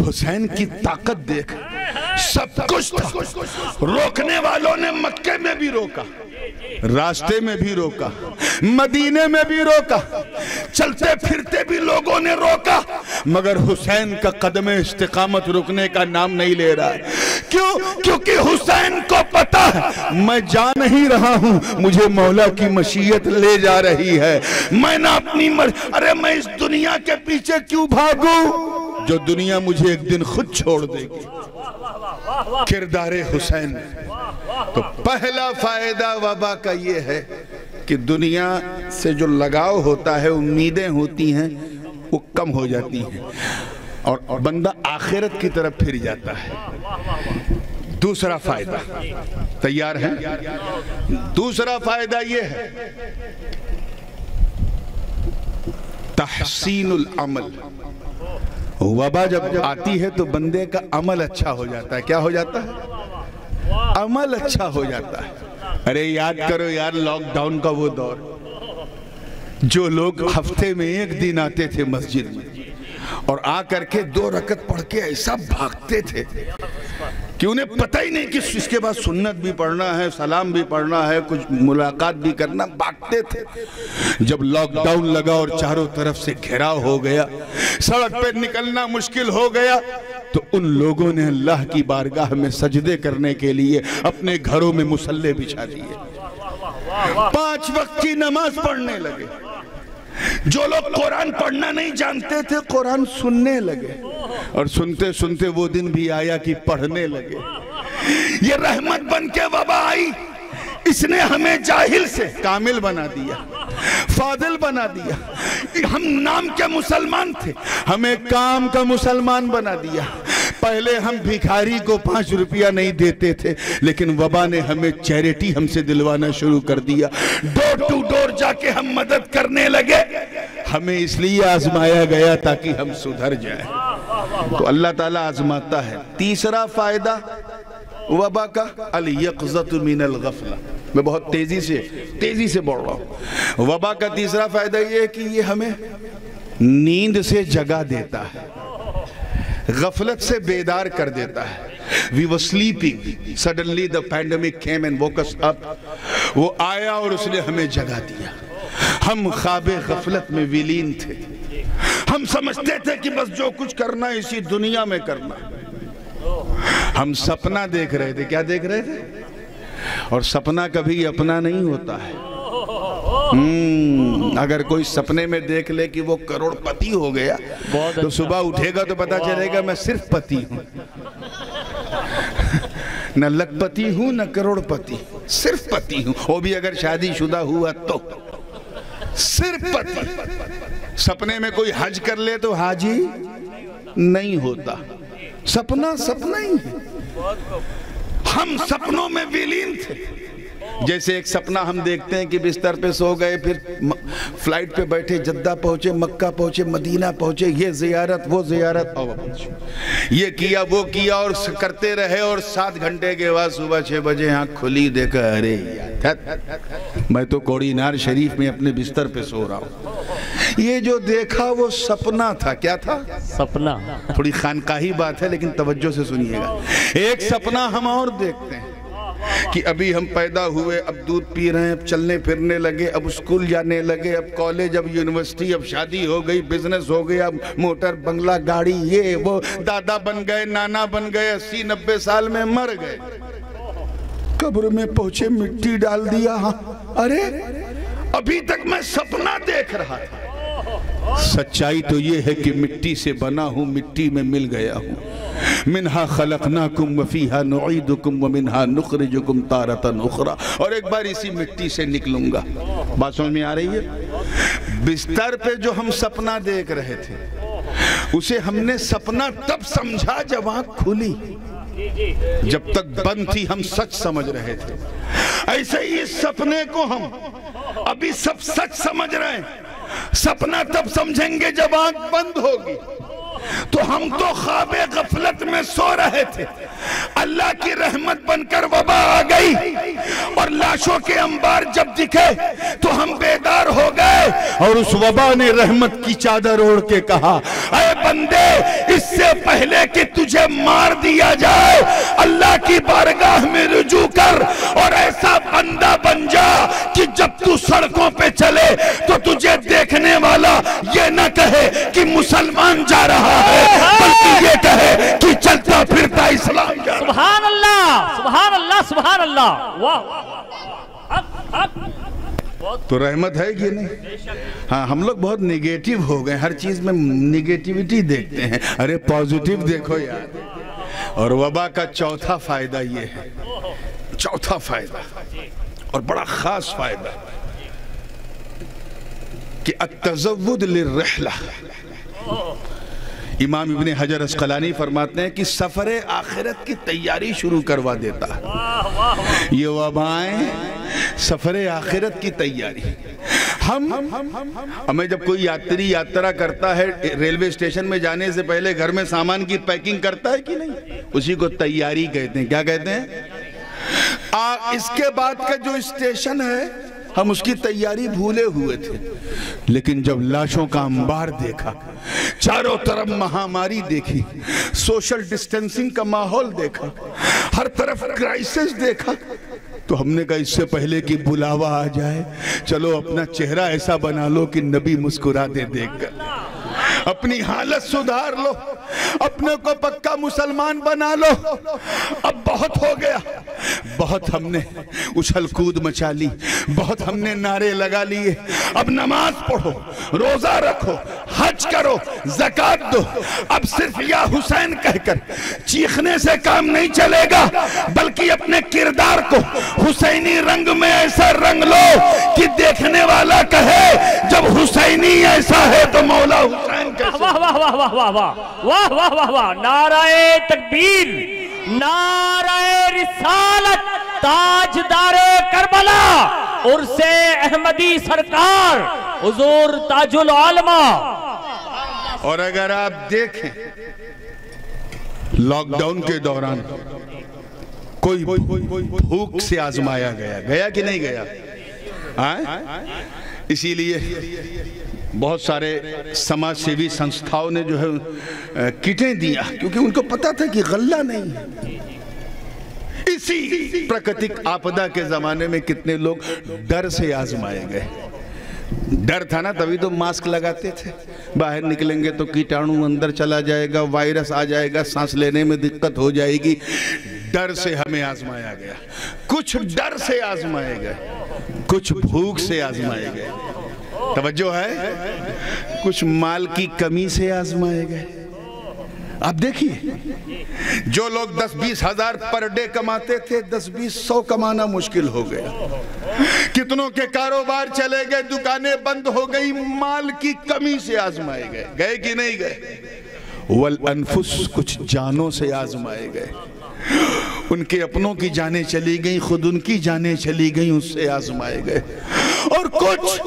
حسین کی طاقت دیکھ. سب کچھ تھا, روکنے والوں نے مکے میں بھی روکا, راستے میں بھی روکا, مدینے میں بھی روکا, چلتے پھرتے بھی لوگوں نے روکا, مگر حسین کا قدم استقامت رکنے کا نام نہیں لے رہا ہے. کیوں؟ کیونکہ حسین کو پتا ہے میں جا نہیں رہا ہوں, مجھے مولا کی مشیت لے جا رہی ہے. میں نہ اپنی ارے میں اس دنیا کے پیچھے کیوں بھاگوں جو دنیا مجھے ایک دن خود چھوڑ دے گی. کردار حسین. تو پہلا فائدہ وبا کا یہ ہے کہ دنیا سے جو لگاؤ ہوتا ہے, امیدیں ہوتی ہیں, وہ کم ہو جاتی ہیں اور بندہ آخرت کی طرف پھر جاتا ہے. دوسرا فائدہ, تیار ہیں؟ دوسرا فائدہ یہ ہے تحسین العمل. وبا جب آتی ہے تو بندے کا عمل اچھا ہو جاتا ہے. کیا ہو جاتا ہے؟ عمل اچھا ہو جاتا ہے. ارے یاد کرو یار, لاک ڈاؤن کا وہ دور, جو لوگ ہفتے میں ایک دن آتے تھے مسجد میں اور آ کر کے 2 رکعت پڑھ کے ایسا بھاگتے تھے کہ انہیں پتہ ہی نہیں کہ اس کے بعد سنت بھی پڑھنا ہے, سلام بھی پڑھنا ہے, کچھ ملاقات بھی کرنا, بھاگتے تھے. جب لاک ڈاؤن لگا اور چاروں طرف سے گھیراؤ ہو گیا, سڑک پہ نکلنا مشکل ہو گیا, تو ان لوگوں نے اللہ کی بارگاہ میں سجدے کرنے کے لیے اپنے گھروں میں مصلے بچھا دیے, 5 وقت کی نماز پڑھنے لگے. جو لوگ قرآن پڑھنا نہیں جانتے تھے قرآن سننے لگے, اور سنتے سنتے وہ دن بھی آیا کہ پڑھنے لگے. یہ رحمت بن کے وبا آئی, اس نے ہمیں جاہل سے کامل بنا دیا, فاضل بنا دیا. ہم نام کے مسلمان تھے, ہمیں کام کا مسلمان بنا دیا. پہلے ہم بھکاری کو 5 روپیہ نہیں دیتے تھے, لیکن وبا نے ہمیں چیریٹی ہم سے دلوانا شروع کر دیا. ڈور ٹو ڈور جا کے ہم مدد کرنے لگے. ہمیں اس لیے آزمایا گیا تاکہ ہم سدھر جائیں. تو اللہ تعالیٰ آزماتا ہے. تیسرا فائدہ وبا کا الیقظۃ من الغفلہ. میں بہت تیزی سے بڑھ رہا ہوں. وبا کا تیسرا فائدہ یہ ہے کہ یہ ہمیں نیند سے جگا دیتا ہے, غفلت سے بیدار کر دیتا ہے. We were sleeping. Suddenly the pandemic came and woke us up. وہ آیا اور اس نے ہمیں جگا دیا. ہم خواب غفلت میں ویلین تھے. ہم سمجھتے تھے کہ بس جو کچھ کرنا ہے اسی دنیا میں کرنا. ہم سپنا دیکھ رہے تھے. کیا دیکھ رہے تھے؟ اور سپنا کبھی اپنا نہیں ہوتا ہے. اگر کوئی سپنے میں دیکھ لے کہ وہ کروڑ پتی ہو گیا تو صبح اٹھے گا تو پتا چلے گا میں صرف پتی ہوں، نہ لکھ پتی ہوں نہ کروڑ پتی، صرف پتی ہوں، وہ بھی اگر شادی شدہ ہوا تو صرف پتی۔ سپنے میں کوئی حج کر لے تو حاجی نہیں ہوتا، سپنا سپنا ہی ہے۔ ہم سپنوں میں ویلین تھے، جیسے ایک سپنا ہم دیکھتے ہیں کہ بستر پہ سو گئے، پھر فلائٹ پہ بیٹھے جدہ پہنچے، مکہ پہنچے، مدینہ پہنچے، یہ زیارت وہ زیارت، یہ کیا وہ کیا، اور کرتے رہے، اور 7 گھنٹے کے بعد صبح 6 بجے آنکھ کھلی، دیکھا ارے میں تو کوڑی نار شریف میں اپنے بستر پہ سو رہا ہوں۔ یہ جو دیکھا وہ سپنا تھا، کیا تھا؟ سپنا۔ تھوڑی خانقاہی بات ہے لیکن توجہ سے سنیے گا۔ ایک سپنا ہم اور دیکھتے ہیں کہ ابھی ہم پیدا ہوئے، اب دودھ پی رہے ہیں، اب چلنے پھرنے لگے، اب اسکول جانے لگے، اب کالج، اب یونیورسٹی، اب شادی ہو گئی، بزنس ہو گیا، اب موٹر بنگلہ گاڑی، یہ وہ، دادا بن گئے، نانا بن گئے، 80-90 سال میں مر گئے، قبر میں پہنچے، مٹی ڈال دیا، ہاں ارے ابھی تک میں سپنا دیکھ رہا تھا۔ سچائی تو یہ ہے کہ مٹی سے بنا ہوں، مٹی میں مل گیا ہوں۔ منہا خلقناکم وفیہا نعیدکم ومنہا نخرجکم تارۃ اخری، اور ایک بار اسی مٹی سے نکلوں گا۔ بات سمجھ میں آ رہی ہے؟ بستر پہ جو ہم سپنا دیکھ رہے تھے اسے ہم نے سپنا تب سمجھا جب آنکھ کھلی، جب تک بند تھی ہم سچ سمجھ رہے تھے۔ ایسے ہی اس سپنے کو ہم ابھی سب سچ سمجھ رہے ہیں، سپنا تب سمجھیں گے جب آنکھ بند ہوگی۔ تو ہم تو خواب غفلت میں سو رہے تھے، اللہ کی رحمت بن کر وبا آ گئی، اور لاشوں کے انبار جب دکھے تو ہم بیدار ہو گئے، اور اس وبا نے رحمت کی چادر اوڑھ کے کہا، اے بندے اس سے پہلے کہ تجھے مار دیا جائے اللہ کی بارگاہ میں رجوع کر، اور ایسا بندہ بن جا کہ جب تو سڑکوں پہ چلے تو تجھے دیکھنے والا یہ نہ کہے کہ مسلمان جا رہا ہے، بلکہ یہ کہے کہ چلتا پھرتا اسلام جا رہا ہے۔ سبحان اللہ، سبحان اللہ، سبحان اللہ، واہ۔ تو رحمت ہے کہ نہیں؟ ہاں ہم لوگ بہت نیگیٹیو ہو گئے، ہر چیز میں نیگیٹیوٹی دیکھتے ہیں، ارے پازیٹیو دیکھو یار۔ اور وبا کا چوتھا فائدہ یہ ہے، چوتھا فائدہ اور بڑا خاص فائدہ، کہ التزود للرحلہ۔ امام ابن حجر عسقلانی فرماتے ہیں کہ سفر آخرت کی تیاری شروع کروا دیتا ہے یہ وبائیں، سفر آخرت کی تیاری۔ ہمیں جب کوئی یاتری یاترا کرتا ہے ریلوے اسٹیشن میں جانے سے پہلے گھر میں سامان کی پیکنگ کرتا ہے کہ نہیں؟ اسی کو تیاری کہتے ہیں۔ کیا کہتے ہیں؟ اس کے بعد کا جو اسٹیشن ہے ہم اس کی تیاری بھولے ہوئے تھے، لیکن جب لاشوں کا انبار دیکھا، چاروں طرف مہاماری دیکھی، سوشل ڈسٹنسنگ کا ماحول دیکھا، ہر طرف کرائسس دیکھا، تو ہم نے کہا اس سے پہلے کہ بلاوا آ جائے چلو اپنا چہرہ ایسا بنا لو کہ نبی مسکراتے دیکھ کر، اپنی حالت سدھار لو، اپنے کو پکا مسلمان بنا لو۔ اب بہت ہو گیا، بہت ہم نے اچھل کود مچا لی، بہت ہم نے نعرے لگا لیے، اب نماز پڑھو، روزہ رکھو، حج کرو، زکوٰۃ دو۔ اب صرف یا حسین کہہ کر چیخنے سے کام نہیں چلے گا، بلکہ اپنے کردار کو حسینی رنگ میں ایسا رنگ لو کہ دیکھنے والا کہے جب حسینی ایسا ہے تو مولا حسین کیسے۔ واہ واہ واہ واہ واہ واہ واہ واہ واہ واہ، نعرہ تکبیر، نعرہ رسالت، تاجدار کربلا، عرس احمدی سرکار حضور تاج العالمہ۔ اور اگر آپ دیکھیں لاک ڈاؤن کے دوران کوئی بھوک سے آزمایا گیا کہ نہیں گیا؟ اسی لیے بہت سارے سماج سیوی سنستھاؤں نے جو ہے کٹیں دیا، کیونکہ ان کو پتا تھا کہ غلہ نہیں ہے۔ اسی پرکتک آپدہ کے زمانے میں کتنے لوگ ڈر سے آزمائے گئے، ڈر تھا نا تبھی تو ماسک لگاتے تھے، باہر نکلیں گے تو کیٹانو اندر چلا جائے گا، وائرس آ جائے گا، سانس لینے میں دقت ہو جائے گی، ڈر سے ہمیں آزمایا گیا۔ کچھ ڈر سے آزمائے گئے، کچھ بھوک سے آزمائے گئے۔ توجہ ہے؟ کچھ مال کی کمی سے آزمائے گئے. آپ دیکھیے جو لوگ 10-20 ہزار پر ڈے کماتے تھے 10-20-100 کمانا مشکل ہو گیا. کتنوں کے کاروبار چلے گئے, دکانیں بند ہو گئی, مال کی کمی سے آزمائے گئے. گئے کہ نہیں گئے؟ والانفس, کچھ جانوں سے آزمائے گئے. ان کے اپنوں کی جانیں چلی گئیں, خود ان کی جانیں چلی گئیں, اس سے آزمائے گئے. اور کچھ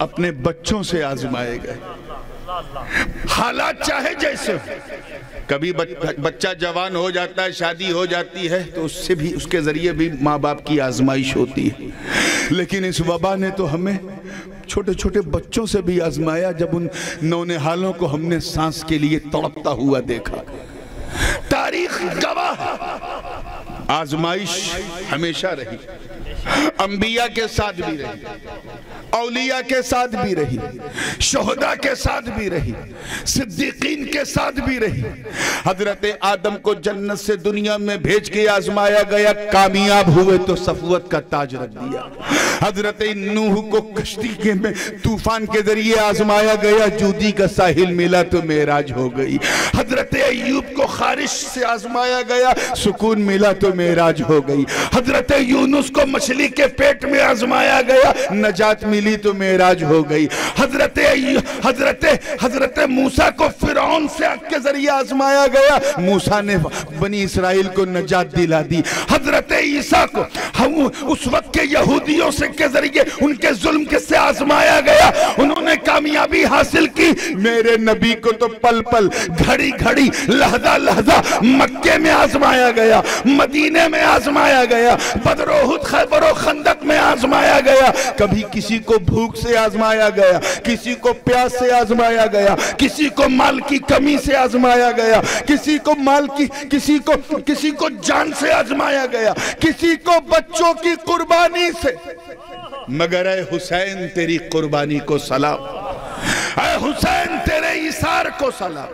اپنے بچوں سے آزمائے گئے. حالات چاہے جیسے ہو, کبھی بچہ جوان ہو جاتا ہے, شادی ہو جاتی ہے, تو اس کے ذریعے بھی ماں باپ کی آزمائش ہوتی ہے. لیکن اس وبا نے تو ہمیں چھوٹے چھوٹے بچوں سے بھی آزمایا, جب ان نونہالوں کو ہم نے سانس کے لیے تڑپتا ہوا دیکھا. تاریخ گواہ, آزمائش ہمیشہ رہی. انبیاء کے ساتھ بھی رہی, اولیاء کے ساتھ بھی رہی, شہداء کے ساتھ بھی رہی, صدیقین کے ساتھ بھی رہی. حضرت آدم کو جنت سے دنیا میں بھیج کے آزمایا گیا, کامیاب ہوئے تو صفوت کا تاج رکھ دیا. حضرت نوح کو کشتی میں طوفان کے ذریعے آزمایا گیا, جودی کا ساحل ملا تو معراج ہو گئی. حضرت ایوب کو خارش سے آزمایا گیا, سکون ملا تو معراج ہو گئی. حضرت یونس کو مچھلی کے پیٹ میں آزمایا گیا, نجات ملی تو معراج ہو گئی. حضرت موسیٰ کو فرعون سے کے ذریعے آزمایا گیا, موسیٰ نے بنی اسرائیل کو نجات دلا دی. حضرت عیسیٰ کو اس وقت کے یہودیوں سے کے ذریعے ان کے ظلم سے آزمایا گیا, انہوں نے کامیابی حاصل کی. میرے نبی کو تو پل پل, گھڑی گھڑی, لحظہ لحظہ مکے میں آزمایا گیا, مدینے میں آزمایا گیا, بدر و احد, خیبر و خندق میں آزمایا گیا. کبھی کسی کو بھوک سے آزمایا گیا, کسی کو پیاس سے آزمایا گیا, کسی کو مال کی کمی سے آزمایا گیا, کسی کو جان سے آزمایا گیا, کسی کو بچوں کی قربانی سے. مگر اے حسین تیری قربانی کو سلام, اے حسین تیرے ایثار کو سلام,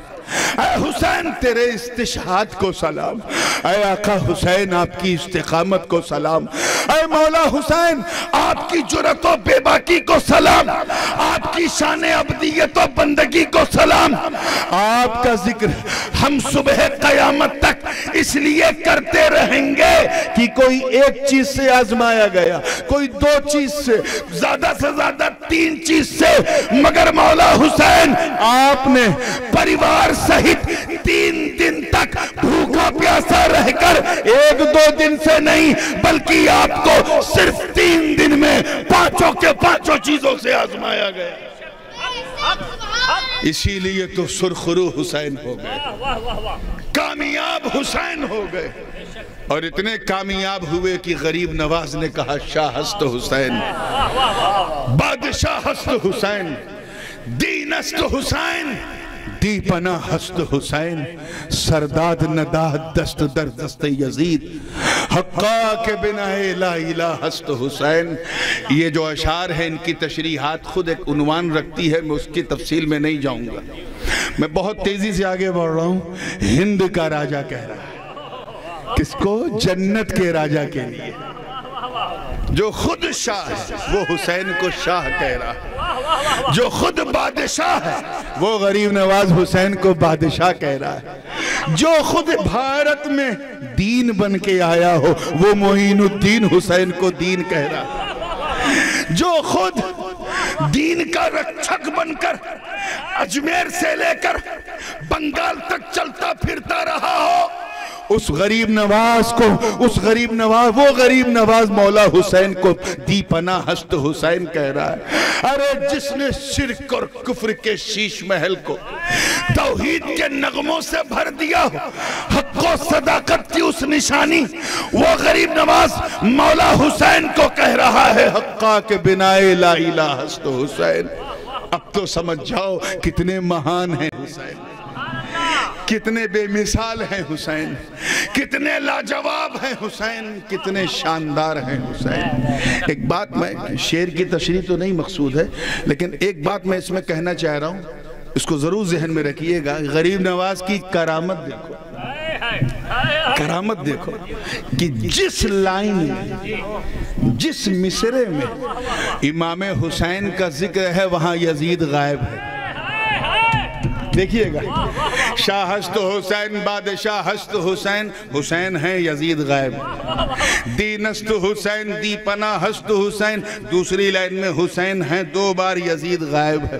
اے حسین تیرے استشہاد کو سلام, اے آقا حسین آپ کی استقامت کو سلام, اے مولا حسین آپ کی جرأت و بے باکی کو سلام, آپ کی شان عبدیت و بندگی کو سلام. آپ کا ذکر ہم صبح قیامت تک اس لیے کرتے رہیں گے کہ کوئی ایک چیز سے آزمایا گیا, کوئی 2 چیز سے, زیادہ سے زیادہ 3 چیز سے, مگر مولا حسین آپ نے پریوار سہت 3 دن تک بھوکا پیاسا رہ کر, 1-2 دن سے نہیں بلکہ آپ کو صرف 3 دن میں 5 کے 5 چیزوں سے آزمایا گیا. اسی لیے تو سرخرو حسین ہو گئے, کامیاب حسین ہو گئے, اور اتنے کامیاب ہوئے کہ غریب نواز نے کہا شاہ ہست حسین, بادشاہ ہست حسین, دین ہست حسین, دی پناہ ہست حسین, سرداد نداہ دست در دست یزید, حقا کے بنا لا الہ ہست حسین. یہ جو اشعار ہیں ان کی تشریحات خود ایک عنوان رکھتی ہے, میں اس کی تفصیل میں نہیں جاؤں گا. میں بہت تیزی سے آگے بڑھ رہا ہوں. ہند کا راجہ کہہ رہا ہے, کس کو؟ جنت کے راجہ کے لیے. جو خود شاہ ہے وہ حسین کو شاہ کہہ رہا ہے, جو خود بادشاہ ہے وہ غریب نواز حسین کو بادشاہ کہہ رہا ہے, جو خود بھارت میں دین بن کے آیا ہو وہ معین الدین حسین کو دین کہہ رہا ہے, جو خود دین کا رکھک بن کر اجمیر سے لے کر بنگال تک چلتا پھرتا رہا ہو, اس غریب نواز کو, وہ غریب نواز مولا حسین کو دی پناہ ہست حسین کہہ رہا ہے. ارے جس نے شرک اور کفر کے شیش محل کو توحید کے نغموں سے بھر دیا ہو, حق و صداقت کی اس نشانی, وہ غریب نواز مولا حسین کو کہہ رہا ہے حقا کے بنا لا الہ ہست حسین. اب تو سمجھ جاؤ کتنے مہان ہیں حسین, کتنے بے مثال ہیں حسین, کتنے لاجواب ہیں حسین, کتنے شاندار ہیں حسین. ایک بات, میں شعر کی تشریح تو نہیں مقصود ہے, لیکن ایک بات میں اس میں کہنا چاہ رہا ہوں, اس کو ضرور ذہن میں رکھیے گا. غریب نواز کی کرامت دیکھو, کرامت دیکھو کہ جس لائن میں جس مصرے میں امام حسین کا ذکر ہے وہاں یزید غائب ہے. دیکھئے گا شاہ ہست حسین بادشاہ ہست حسین حسین ہیں یزید غائب. دینست حسین دی پناہ ہست حسین دوسری لائن میں حسین ہیں 2 بار یزید غائب ہے.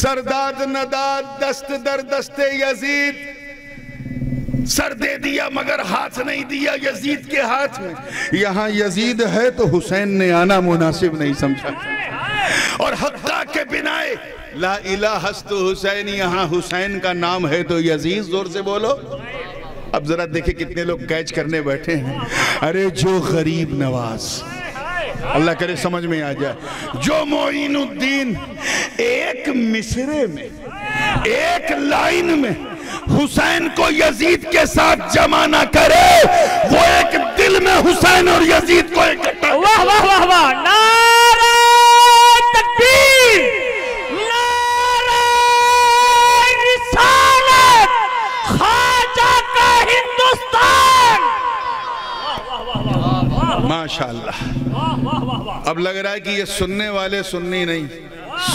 سرداد نداد دست در دست یزید سر دے دیا مگر ہاتھ نہیں دیا یزید کے ہاتھ میں. یہاں یزید ہے تو حسین نے آنا مناسب نہیں سمجھا. اور حقہ کے بنائے لا الہ ہست حسین یہاں حسین کا نام ہے تو یزید زور سے بولو. اب ذرا دیکھیں کتنے لوگ کیچ کرنے بیٹھے ہیں. ارے جو غریب نواز اللہ کرے سمجھ میں آ جائے جو معین الدین ایک مصرے میں ایک لائن میں حسین کو یزید کے ساتھ جمع نہ کرے وہ ایک دل میں حسین اور یزید کو اکٹھا. واہ واہ واہ واہ نعرہ تکبیر نعرہ رسالت خواجہ کا ہندوستان. ماشاءاللہ. اب لگ رہا ہے کہ یہ سننے والے سنی نہیں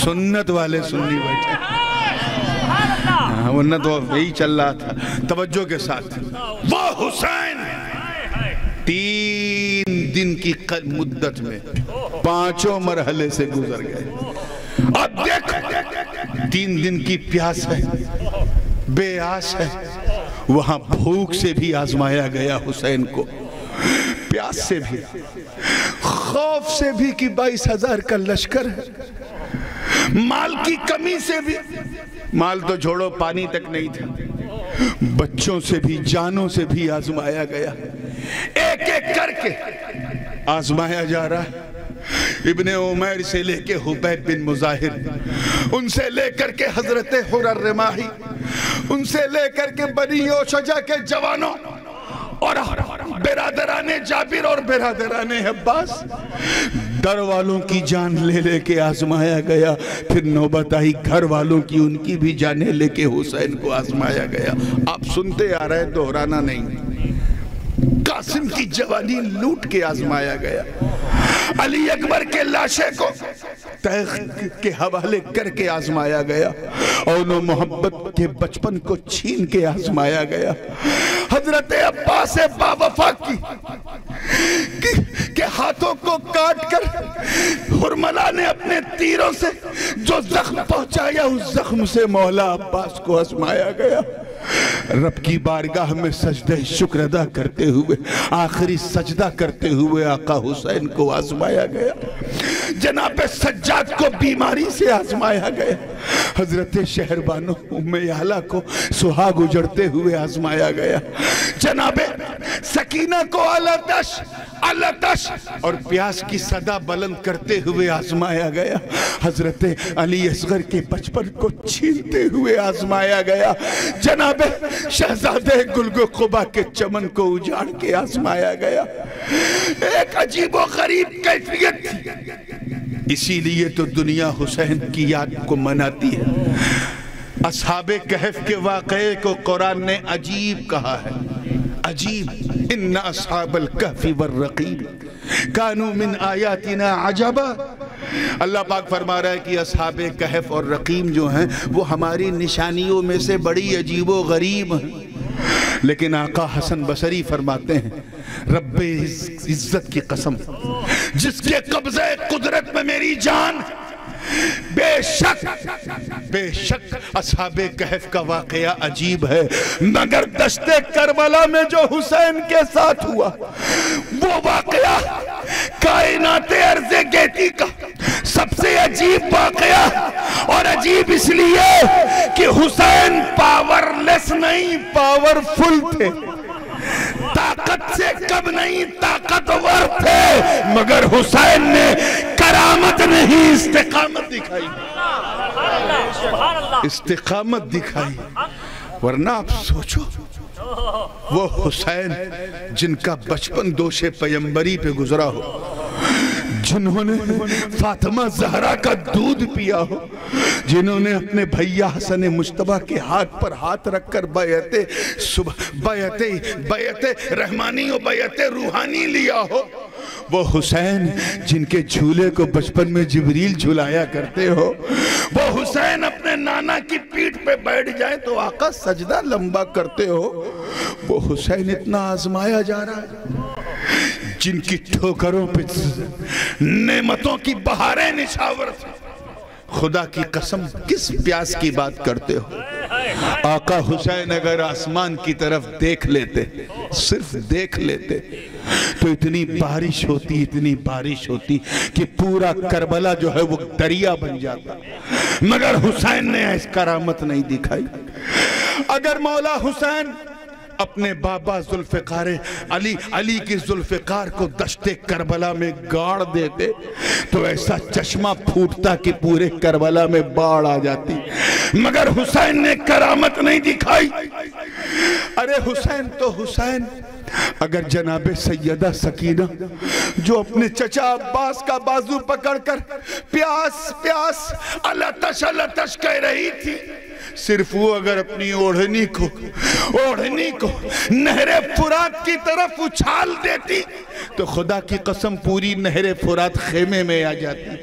سنت والے سنی بیٹھے. ورنہ تو یہی چل رہا تھا. توجہ کے ساتھ وہ حسین 3 دن کی مدت میں 5 مرحلے سے گزر گئے. اب دیکھ 3 دن کی پیاس ہے بے آس ہے. وہاں بھوک سے بھی آزمایا گیا حسین کو پیاس سے بھی خوف سے بھی کہ 22,000 کا لشکر ہے. مال کی کمی سے بھی مال تو چھوڑو پانی تک نہیں تھا. بچوں سے بھی جانوں سے بھی آزمایا گیا. ایک ایک کر کے آزمایا جا رہا ہے. ابن عمیر سے لے کے حبیب بن مظاہر ان سے لے کر کے حضرت حر الرماحی ان سے لے کر کے بنی اوشجا کے جوانوں اور برادران جابر اور برادران عباس در والوں کی جان لے لے کے آزمایا گیا. پھر نوبت آئی گھر والوں کی ان کی بھی جانیں لے کے حسین کو آزمایا گیا. آپ سنتے آ رہے دہرانا نہیں. قاسم کی جوانی لوٹ کے آزمایا گیا. علی اکبر کے لاشے کو تیغ کے حوالے کر کے آزمایا گیا. اور محبت کے بچپن کو چھین کے آزمایا گیا. حضرت عباس باوفا کے ہاتھوں کو کاٹ کر حرملہ نے اپنے تیروں سے جو زخم پہنچایا اس زخم سے مولا عباس کو آزمایا گیا. رب کی بارگاہ میں سجدہ شکر ادا کرتے ہوئے آخری سجدہ کرتے ہوئے آقا حسین کو آزمایا گیا. جناب سجاد کو بیماری سے آزمایا گیا. حضرت شہربانو ام اعلیٰ کو سہاگ اجڑتے ہوئے آزمایا گیا. جناب سکینہ کو علتش اور پیاس کی صدا بلند کرتے ہوئے آزمایا گیا. حضرت علی اصغر کے بچپن کو چھینتے ہوئے آزمایا گیا. جناب شہزادے گلگ قبا کے چمن کو اجاڑ کے آزمایا گیا. ایک عجیب و غریب کیفیت تھی. اسی لیے تو دنیا حسین کی یاد کو مناتی ہے. اصحاب کہف کے واقعے کو قرآن نے عجیب کہا ہے. عجیب ان اصحاب الکہف والرقیم کانوا من آیاتنا عجبا. اللہ پاک فرما رہا ہے کہ اصحاب کہف اور رقیم جو ہیں وہ ہماری نشانیوں میں سے بڑی عجیب و غریب ہیں. لیکن آقا حسن بصری فرماتے ہیں رب عزت کی قسم جس کے قبضہ قدرت میں میری جان بے شک اصحاب کہف کا واقعہ عجیب ہے. مگر دشت کربلا میں جو حسین کے ساتھ ہوا وہ واقعہ کائنات ارض گیتی کا سب سے عجیب واقعہ. اور عجیب اس لیے کہ حسین پاورلیس نہیں پاورفل تھے. طاقت سے کم نہیں طاقتور تھے. مگر حسین نے کرامت نہیں استقامت دکھائی. استقامت دکھائی. ورنہ آپ سوچو وہ حسین جن کا بچپن دوش پیمبری پہ گزرا ہو جنہوں نے فاطمہ زہرا کا دودھ پیا ہو، جنہوں نے اپنے بھیا حسن مجتبیٰ کے ہاتھ پر ہاتھ رکھ کر بیعت رحمانی و بیعت روحانی لیا ہو، وہ حسین جن کے جھولے کو بچپن میں جبریل جھلایا کرتے ہو، وہ حسین اپنے نانا کی پیٹھ پہ بیٹھ جائیں تو آقا سجدہ لمبا کرتے ہو، وہ حسین اتنا آزمایا جا رہا ہے، جن کی ٹھوکروں پہ نعمتوں کی بہاریں نچھاور تھیں۔ خدا کی قسم کس پیاس کی بات کرتے ہو؟ آقا حسین اگر آسمان کی طرف دیکھ لیتے، صرف دیکھ لیتے، تو اتنی بارش ہوتی کہ پورا کربلا جو ہے وہ دریا بن جاتا، مگر حسین نے ایس کرامت نہیں دکھائی۔ اگر مولا حسین اپنے بابا ذوالفقار علی کی ذوالفقار کو دشت کربلا میں گاڑ دیتے تو ایسا چشمہ پھوٹتا کہ پورے کربلا میں باڑ آ جاتی، مگر حسین نے کرامت نہیں دکھائی۔ ارے حسین تو حسین، اگر جناب سیدہ سکینہ جو اپنے چچا عباس کا بازو پکڑ کر پیاس پیاس التش کہہ رہی تھی، صرف وہ اگر اپنی اوڑھنی کو نہر فرات کی طرف اچھال دیتی تو خدا کی قسم پوری نہر فرات خیمے میں آ جاتی،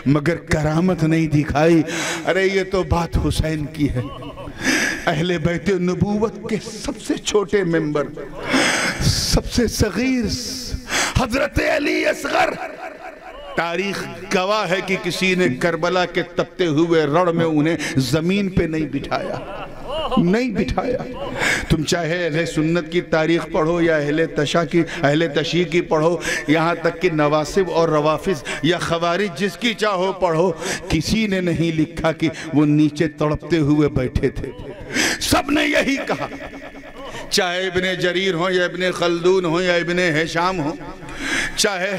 مگر کرامت نہیں دکھائی۔ ارے یہ تو بات حسین کی ہے، اہل بیت نبوت کے سب سے چھوٹے ممبر، سب سے صغیر حضرت علی اصغر، تاریخ گواہ ہے کہ کسی نے کربلا کے تپتے ہوئے رڑ میں انہیں زمین پہ نہیں بٹھایا۔ تم چاہے اہل سنت کی تاریخ پڑھو یا اہل تشیع کی پڑھو، یہاں تک کہ نواسب اور روافظ یا خوارج جس کی چاہو پڑھو، کسی نے نہیں لکھا کہ وہ نیچے تڑپتے ہوئے بیٹھے تھے۔ سب نے یہی کہا، چاہے ابن جریر ہوں یا ابن خلدون ہوں یا ابن ہشام ہوں، چاہے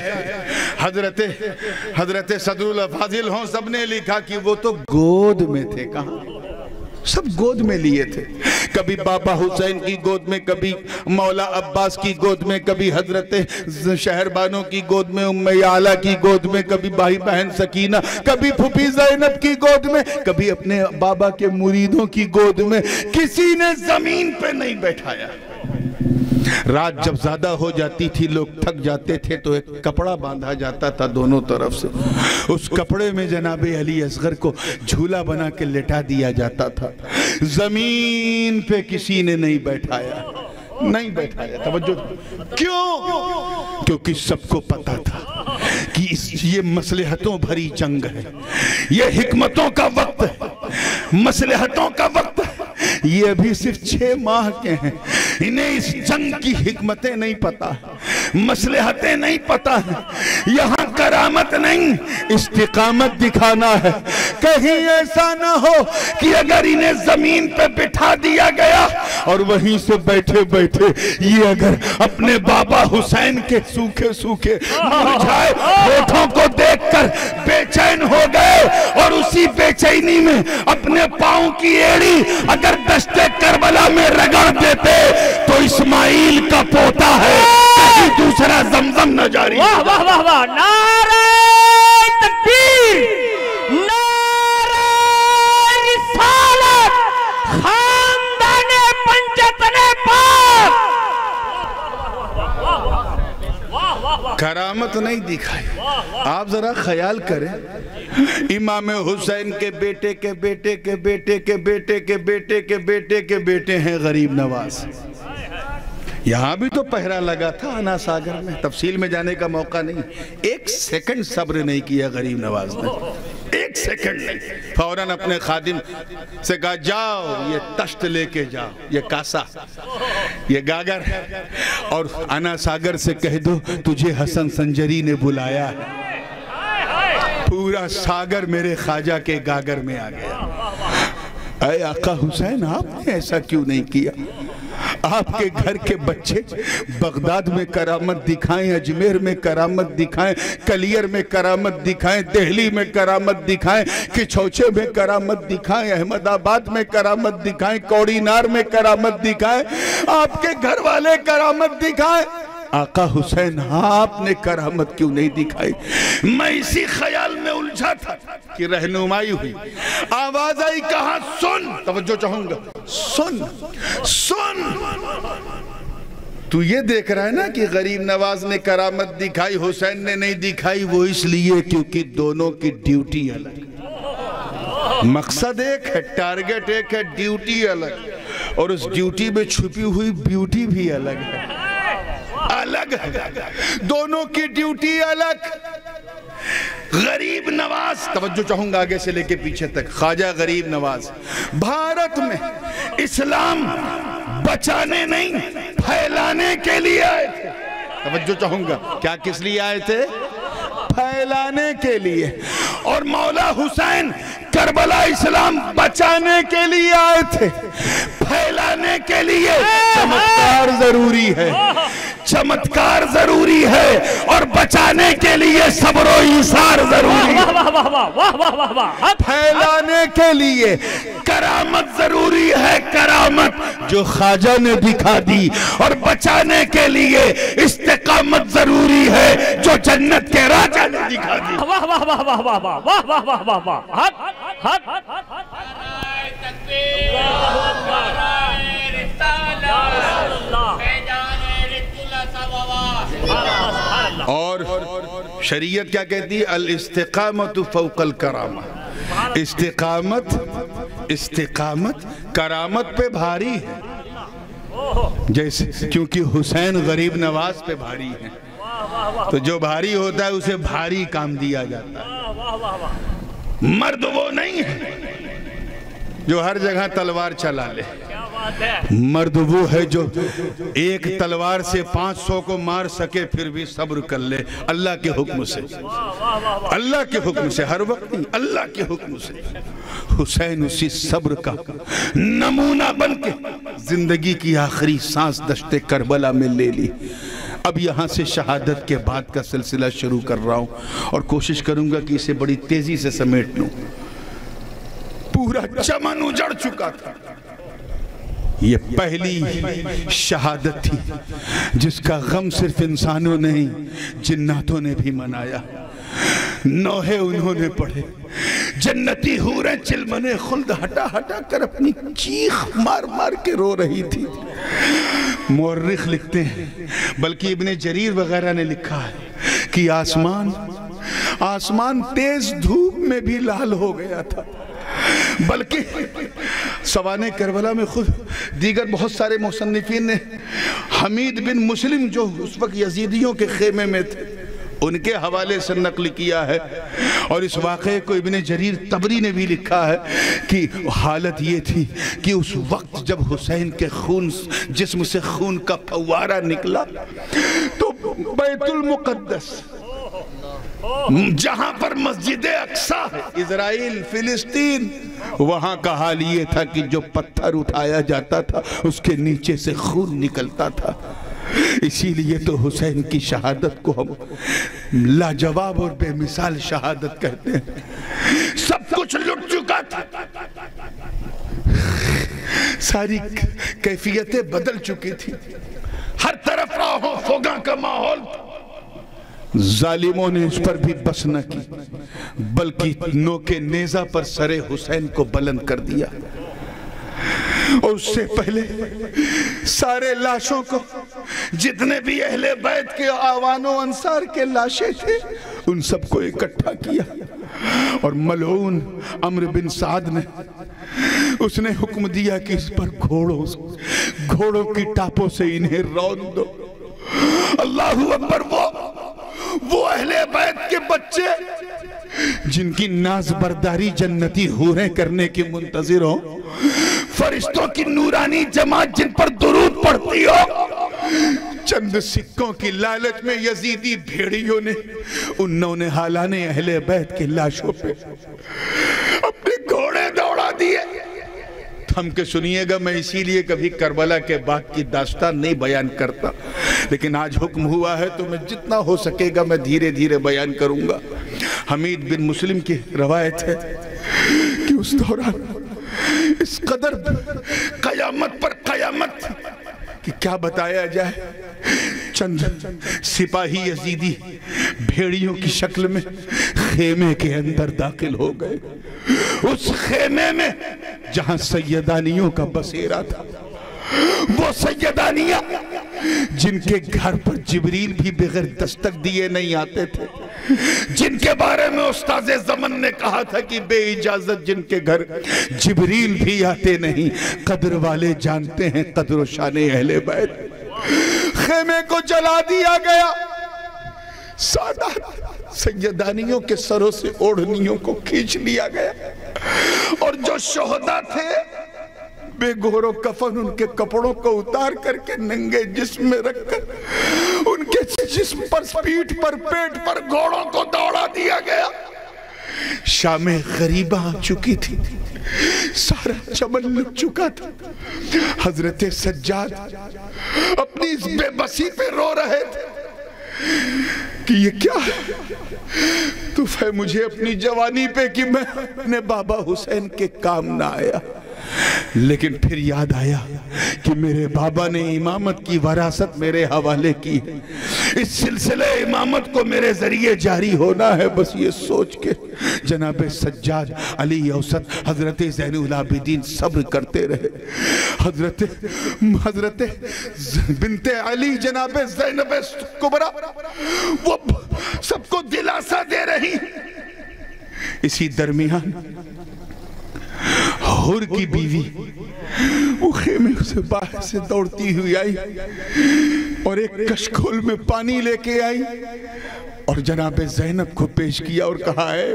حضرت صدر الافاضل ہوں، سب نے لکھا کہ وہ تو گود میں تھے۔ کہاں؟ سب گود میں لیے تھے، کبھی بابا حسین کی گود میں، کبھی مولا عباس کی گود میں، کبھی حضرت شہربانوں کی گود میں، ام یعلا کی گود میں، کبھی بھائی بہن سکینہ، کبھی پھوپھی زینب کی گود میں، کبھی اپنے بابا کے مریدوں کی گود میں، کسی نے زمین پہ نہیں بیٹھایا۔ رات جب زیادہ ہو جاتی تھی، لوگ تھک جاتے تھے تو ایک کپڑا باندھا جاتا تھا دونوں طرف سے، اس کپڑے میں جناب علی اصغر کو جھولا بنا کے لٹا دیا جاتا تھا۔ زمین پہ کسی نے نہیں بیٹھایا۔ توجہ، کیوں؟ کیونکہ سب کو پتا تھا کہ یہ مصلحتوں بھری جنگ ہے، یہ حکمتوں کا وقت ہے، مصلحتوں کا وقت ہے۔ یہ ابھی صرف 6 ماہ کے ہیں، انہیں اس جنگ کی حکمتیں نہیں پتا، مصلحتیں نہیں پتا ہیں۔ یہاں کرامت نہیں، استقامت دکھانا ہے۔ کہیں ایسا نہ ہو کہ اگر انہیں زمین پہ بٹھا دیا گیا اور وہیں سے بیٹھے بیٹھے یہ اگر اپنے بابا حسین کے سوکھے مرجھائے ہونٹوں کو دیکھ کر بے چین ہو گئے اور اسی بے چینی میں اپنے پاؤں کی ایڑی اگر دشت کربلا میں رگڑ دیتے تو اسماعیل کا پوتا ہے، کہیں دوسرا زمزم نہ جاری۔ واہ واہ واہ واہ، نعرہ تکبیر، نعرہ رسالت، خاندان پنجتن پاک۔ کرامت نہیں دکھائی۔ آپ ذرا خیال کریں، امام حسین کے بیٹے کے بیٹے کے بیٹے کے بیٹے کے بیٹے کے بیٹے کے بیٹے ہیں غریب نواز۔ یہاں بھی تو پہرا لگا تھا انا ساگر میں، تفصیل میں جانے کا موقع نہیں۔ 1 سیکنڈ صبر نہیں کیا غریب نواز نے، 1 سیکنڈ نہیں، فوراً اپنے خادم سے کہا جاؤ یہ تشت لے کے جاؤ، یہ کاسا، یہ گاگر، اور انا ساگر سے کہہ دو تجھے حسن سنجری نے بلایا ہے۔ پورا ساگر میرے خواجہ کے گاگر میں آ گیا۔ اے آقا حسین، آپ نے ایسا کیوں نہیں کیا؟ آپ کے گھر کے بچے بغداد میں کرامت دکھائیں، اجمیر میں کرامت دکھائیں، کلیر میں کرامت دکھائیں، دہلی میں کرامت دکھائیں، کچھوچے میں کرامت دکھائیں، احمد آباد میں کرامت دکھائیں، کوڑی نار میں کرامت دکھائیں، آپ کے گھر والے کرامت دکھائیں، آقا حسین آپ نے کرامت کیوں نہیں دکھائی؟ میں اسی خیال میں الجھا تھا کہ رہنمائی ہوئی، آواز آئی کہاں سن، توجہ چاہوں گا، سن سن۔ تو یہ دیکھ رہا ہے نا کہ غریب نواز نے کرامت دکھائی، حسین نے نہیں دکھائی، وہ اس لیے کیونکہ دونوں کی ڈیوٹی الگ، مقصد ایک ہے، ٹارگٹ ایک ہے، ڈیوٹی الگ، اور اس ڈیوٹی میں چھپی ہوئی بیوٹی بھی الگ ہے، الگ ہے، دونوں کی ڈیوٹی الگ۔ غریب نواز، توجہ چاہوں گا آگے سے لے کے پیچھے تک، خواجہ غریب نواز بھارت میں اسلام بچانے نہیں پھیلانے کے لیے آئے تھے، توجہ چاہوں گا، کیا کس لیے آئے تھے؟ پھیلانے کے لیے، اور مولا حسین کربلا اسلام بچانے کے لیے آئے تھے، پھیلانے کے لیے چمتکار ضروری ہے، چمتکار ضروری ہے، اور بچانے کے لیے صبر و ایثار ضروری ہے، پھیلانے کے لیے کرامت ضروری ہے، کرامت جو خواجہ نے دکھا دی، اور بچانے کے لیے استقامت ضروری ہے جو جنت کے راجہ نے دکھا دی۔ واہ واہ واہ واہ واہ واہ واہ واہ واہ واہ واہ، حق حق اور شریعت کیا کہتی ہے؟ الاستقامت فوق الکرامہ، استقامت کرامت پہ بھاری ہے، جیسے کیونکہ حسین غریب نواز پہ بھاری ہے، تو جو بھاری ہوتا ہے اسے بھاری کام دیا جاتا ہے۔ مرد وہ نہیں ہے جو ہر جگہ تلوار چلا لے، مرد وہ ہے جو ایک تلوار سے 500 کو مار سکے پھر بھی صبر کر لے، اللہ کے حکم سے، اللہ کے حکم سے، ہر وقت نہیں، اللہ کے حکم سے۔ حسین اسی صبر کا نمونہ بن کے زندگی کی آخری سانس دشت کربلا میں لے لی۔ اب یہاں سے شہادت کے بعد کا سلسلہ شروع کر رہا ہوں، اور کوشش کروں گا کہ اسے بڑی تیزی سے سمیٹ لوں۔ پورا چمن اجڑ چکا تھا، یہ پہلی شہادت تھی جس کا غم صرف انسانوں نے ہی، جناتوں نے بھی منایا۔ نوحے انہوں نے پڑھے، جنتی حوریں چلمنے خلد ہٹا ہٹا کر اپنی چیخ مار مار کے رو رہی تھی۔ مورخ لکھتے ہیں، بلکہ ابن جریر وغیرہ نے لکھا ہے کہ آسمان تیز دھوپ میں بھی لال ہو گیا تھا، بلکہ سوانح کربلا میں خود دیگر بہت سارے مصنفین نے حمید بن مسلم جو اس وقت یزیدیوں کے خیمے میں تھے ان کے حوالے سے نقل کیا ہے، اور اس واقعے کو ابن جریر طبری نے بھی لکھا ہے کہ حالت یہ تھی کہ اس وقت جب حسین کے جسم سے خون کا پھوارہ نکلا تو بیت المقدس جہاں پر مسجد اقصیٰ ہے، اسرائیل فلسطین، وہاں کا حال یہ تھا کہ جو پتھر اٹھایا جاتا تھا اس کے نیچے سے خون نکلتا تھا۔ اسی لیے تو حسین کی شہادت کو ہم لاجواب اور بے مثال شہادت کہتے ہیں۔ سب کچھ لٹ چکا تھا، ساری کیفیتیں بدل چکی تھی، ہر طرف راہوں فوگاں کا ماحول تھا۔ ظالموں نے اس پر بھی بس نہ کی، بلکہ نوکے نیزہ پر سر حسین کو بلند کر دیا، اور اس سے پہلے سارے لاشوں کو، جتنے بھی اہل بیت کے آوان و انصار کے لاشیں تھے ان سب کو اکٹھا کیا، اور ملعون عمرو بن سعد نے اس نے حکم دیا کہ اس پر گھوڑوں کی ٹاپوں سے انہیں رون دو۔ اللہ اکبر! وہ اہل بیت کے بچے جن کی ناز برداری جنتی حوریں کرنے کی منتظر ہو، فرشتوں کی نورانی جماعت جن پر درود پڑھتی ہو، چند سکوں کی لالچ میں یزیدی بھیڑیوں نے ان نونہالان اہل بیت کے لاشوں پہ اپنے گھوڑے دوڑا دیے۔ تھم کے سنیے گا، میں اسی لیے کبھی کربلا کے بعد کی داستان نہیں بیان کرتا، لیکن آج حکم ہوا ہے تو میں جتنا ہو سکے گا میں دھیرے دھیرے بیان کروں گا۔ حمید بن مسلم کی روایت ہے کہ اس دوران اس قدر قیامت پر قیامت کہ کیا بتایا جائے۔ چند سپاہی یزیدی بھیڑیوں کی شکل میں خیمے کے اندر داخل ہو گئے. اس خیمے میں جہاں سیدانیوں کا بسیرا تھا، وہ سیدانیاں جن کے گھر پر جبریل بھی بغیر دستک دیے نہیں آتے تھے، جن کے بارے میں استاذ زمن نے کہا تھا کہ بے اجازت جن کے گھر جبریل بھی آتے نہیں، قدر والے جانتے ہیں قدر و شان اہل بیت. خیمے کو جلا دیا گیا، سادات سیدانیوں کے سروں سے اوڑھنیوں کو کھینچ لیا گیا، اور جو شہداء تھے بے گور و کفن ان کے کپڑوں کو اتار کر کے ننگے جسم میں رکھ کر ان کے جسم پر، پیٹھ پر، پیٹ پر گھوڑوں کو دوڑا دیا گیا. شام غریبہ آ چکی تھی، سارا چمن لگ چکا تھا. حضرت سجاد اپنی اس بے بسی پہ رو رہے تھے کہ یہ کیا ہے؟ تو ہے مجھے اپنی جوانی پہ کہ میں اپنے بابا حسین کے کام نہ آیا، لیکن پھر یاد آیا کہ میرے بابا نے امامت کی وراثت میرے حوالے کی ہے، اس سلسلے امامت کو میرے ذریعے جاری ہونا ہے. بس یہ سوچ کے جناب سجاد علی اوسط حضرت زین العابدین صبر کرتے رہے. حضرت بنت علی جناب زینب کبریٰ وہ سب کو دلاسا دے رہی. اسی درمیان حر کی بیوی وہ خیمے سے باہر سے دوڑتی ہوئی آئی اور ایک کشکول میں پانی لے کے آئی اور جناب زینب کو پیش کیا اور کہا ہے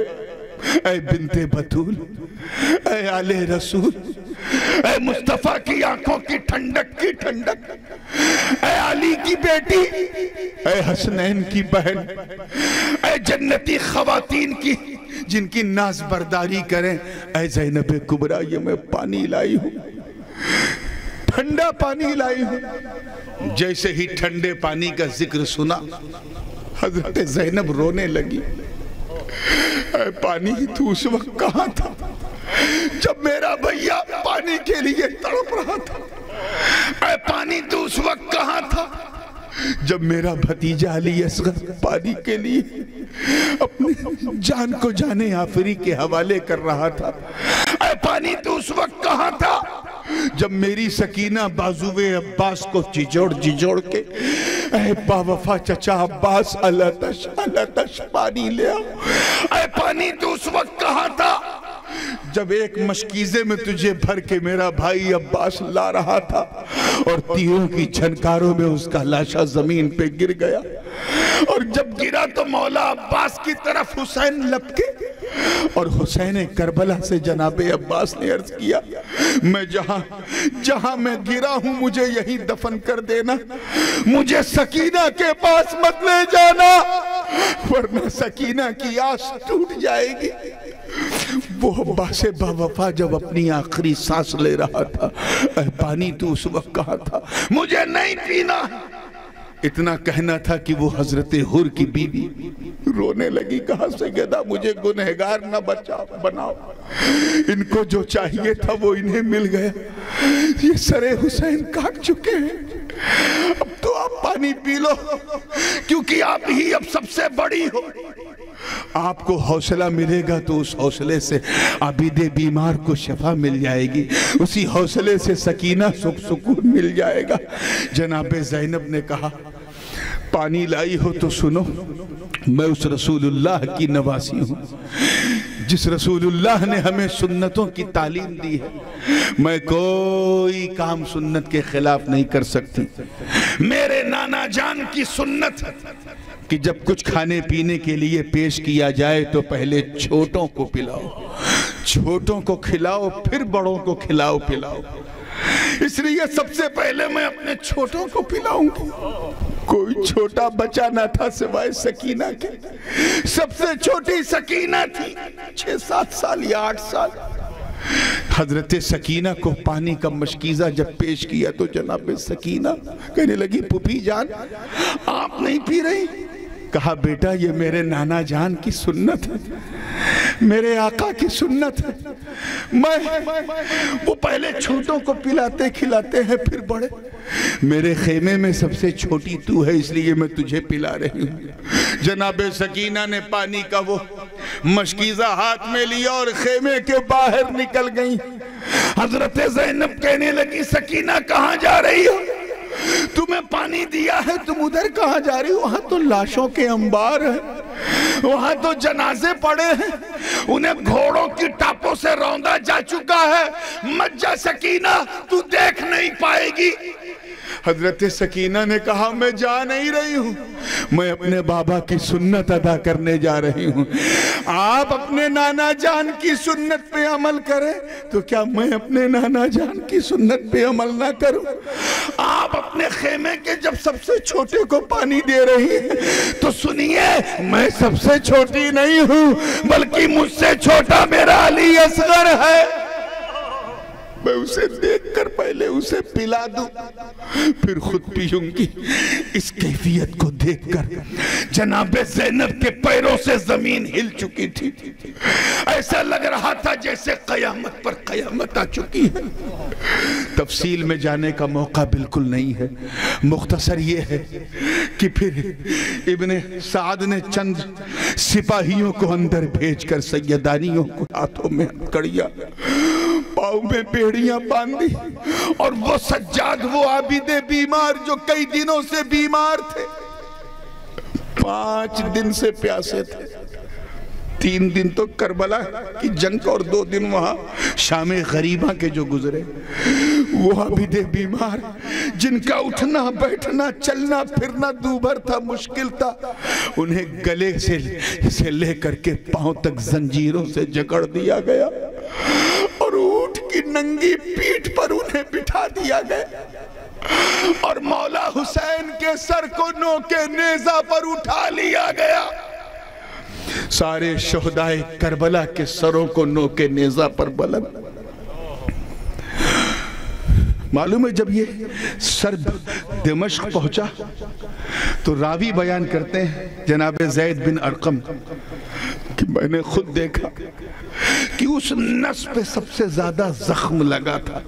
اے بنت بطول، اے آل رسول، اے مصطفیٰ کی آنکھوں کی ٹھنڈک کی ٹھنڈک، اے علی کی بیٹی، اے حسنین کی بہن، اے جنتی خواتین کی جن کی ناز برداری کریں، اے زینب کبریٰ، یہ میں پانی لائی ہوں، ٹھنڈا پانی لائی ہوں. جیسے ہی ٹھنڈے پانی کا ذکر سنا حضرت زینب رونے لگی. اے پانی تو اس وقت کہاں تھا جب میرا بھیا پانی کے لیے تڑپ رہا تھا؟ اے پانی تو اس وقت کہاں تھا جب میرا بھتیجا علی اصغر پانی کے لیے اپنی جان کو جان آفری کے حوالے کر رہا تھا؟ اے پانی تو اس وقت کہاں تھا جب میری سکینہ بازوے عباس کو جھجوڑ کے اے با وفا چچا عباس اللہ تش پانی لے آؤ؟ اے پانی تو اس وقت کہاں تھا جب ایک مشکیزے میں تجھے بھر کے میرا بھائی عباس لا رہا تھا اور تیروں کی جھنکاروں میں اس کا لاشا زمین پہ گر گیا، اور جب گرا تو مولا عباس کی طرف حسین لپکے اور حسین کربلا سے جناب عباس نے عرض کیا میں جہاں میں گرا ہوں مجھے یہی دفن کر دینا، مجھے سکینہ کے پاس مت لے جانا ورنہ سکینہ کی آس ٹوٹ جائے گی. وہ عباس با وفا جب اپنی آخری سانس لے رہا تھا، اے پانی تو اس وقت کہا تھا مجھے نہیں پینا. اتنا کہنا تھا کہ وہ حضرت حر کی بیوی رونے لگی، کہا سیدہ مجھے گنہگار نہ بناؤ، ان کو جو چاہیے تھا وہ انہیں مل گیا، یہ سر حسین کاٹ چکے ہیں، اب تو آپ پانی پی لو کیونکہ آپ ہی اب سب سے بڑی ہو. آپ کو حوصلہ ملے گا تو اس حوصلے سے عابد بیمار کو شفا مل جائے گی، اسی حوصلے سے سکینہ سکون مل جائے گا. جناب زینب نے کہا پانی لائی ہو تو سنو، میں اس رسول اللہ کی نواسی ہوں جس رسول اللہ نے ہمیں سنتوں کی تعلیم دی ہے. میں کوئی کام سنت کے خلاف نہیں کر سکتی. میرے نانا جان کی سنت کہ جب کچھ کھانے پینے کے لیے پیش کیا جائے تو پہلے چھوٹوں کو پلاؤ، چھوٹوں کو کھلاؤ، پھر بڑوں کو کھلاؤ پلاؤ. اس لیے سب سے پہلے میں اپنے چھوٹوں کو پلاؤں گی. کوئی چھوٹا بچہ نہ تھا سوائے سکینہ کے، سب سے چھوٹی سکینہ تھی، 6-7 سال یا 8 سال. حضرت سکینہ کو پانی کا مشکیزہ جب پیش کیا تو جناب سکینہ کہنے لگی پھوپھی جان آپ نہیں پی رہی؟ کہا بیٹا یہ میرے نانا جان کی سنت ہے، میرے آقا کی سنت ہے. وہ پہلے چھوٹوں کو پلاتے کھلاتے ہیں پھر بڑے. میرے خیمے میں سب سے چھوٹی تو ہے اس لیے میں تجھے پلا رہی ہوں. جناب سکینہ نے پانی کا وہ مشکیزہ ہاتھ میں لیا اور خیمے کے باہر نکل گئی. حضرت زینب کہنے لگی سکینہ کہاں جا رہی ہو؟ تمہیں پانی دیا ہے تم ادھر کہاں جا رہی ہو؟ وہاں تو لاشوں کے انبار ہیں, وہاں تو جنازے پڑے ہیں, انہیں گھوڑوں کی ٹاپوں سے روندا جا چکا ہے. مت جا سکینہ, تو دیکھ نہیں پائے گی. حضرت سکینہ نے کہا میں جا نہیں رہی ہوں, میں اپنے بابا کی سنت ادا کرنے جا رہی ہوں. آپ اپنے نانا جان کی سنت پہ عمل کریں تو کیا میں اپنے نانا جان کی سنت پہ عمل نہ کروں؟ آپ اپنے خیمے کے جب سب سے چھوٹے کو پانی دے رہی ہیں تو سنیے, میں سب سے چھوٹی نہیں ہوں بلکہ مجھ سے چھوٹا میرا علی اصغر ہے. میں اسے دیکھ کر پہلے اسے پلا دوں پھر خود پیوں گی. اس کیفیت کو دیکھ کر جناب زینب کے پیروں سے زمین ہل چکی تھی. ایسا لگ رہا تھا جیسے قیامت پر قیامت آ چکی ہے. تفصیل میں جانے کا موقع بالکل نہیں ہے, مختصر یہ ہے کہ پھر ابن سعد نے چند سپاہیوں کو اندر بھیج کر سیدانیوں کو ہاتھوں میں کڑیا, پاؤں میں بیڑیاں باندھی, اور وہ سجاد وہ عابد بیمار جو کئی دنوں سے بیمار تھے, 5 دن سے پیاسے تھے. 3 دن تو کربلا کی جنگ اور 2 دن وہاں شام غریبہ کے جو گزرے. وہ عابد بیمار جن کا اٹھنا بیٹھنا چلنا پھرنا دوبھر تھا, مشکل تھا, انہیں گلے سے لے کر کے پاؤں تک زنجیروں سے جکڑ دیا گیا اور اونٹ کی ننگی پیٹھ پر انہیں بٹھا دیا گیا, اور مولا حسین کے سر کو نوکے نیزہ پر اٹھا لیا گیا. سارے شہدائے کربلا کے سروں کو نوکے نیزہ پر بلند. معلوم ہے جب یہ سر دمشق پہنچا تو راوی بیان کرتے ہیں جناب زید بن ارقم کہ میں نے خود دیکھا کہ اس نس پہ سب سے زیادہ زخم لگا تھا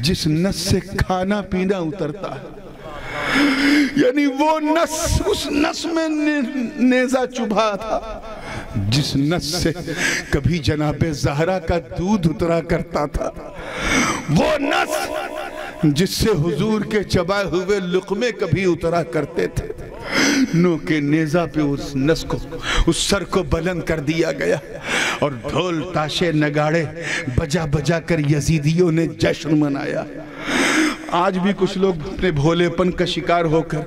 جس نس سے کھانا پینا اترتا ہے. یعنی وہ نس, اس نس میں نیزہ چبھا تھا جس نس سے کبھی جناب زہرا کا دودھ اترا کرتا تھا. وہ نس جس سے حضور کے چبائے ہوئے لقمے کبھی اترا کرتے تھے. نو کے نیزہ پہ اس نس کو, اس سر کو بلند کر دیا گیا اور ڈھول تاشے نگاڑے بجا بجا کر یزیدیوں نے جشن منایا. آج بھی کچھ لوگ اپنے بھولے پن کا شکار ہو کر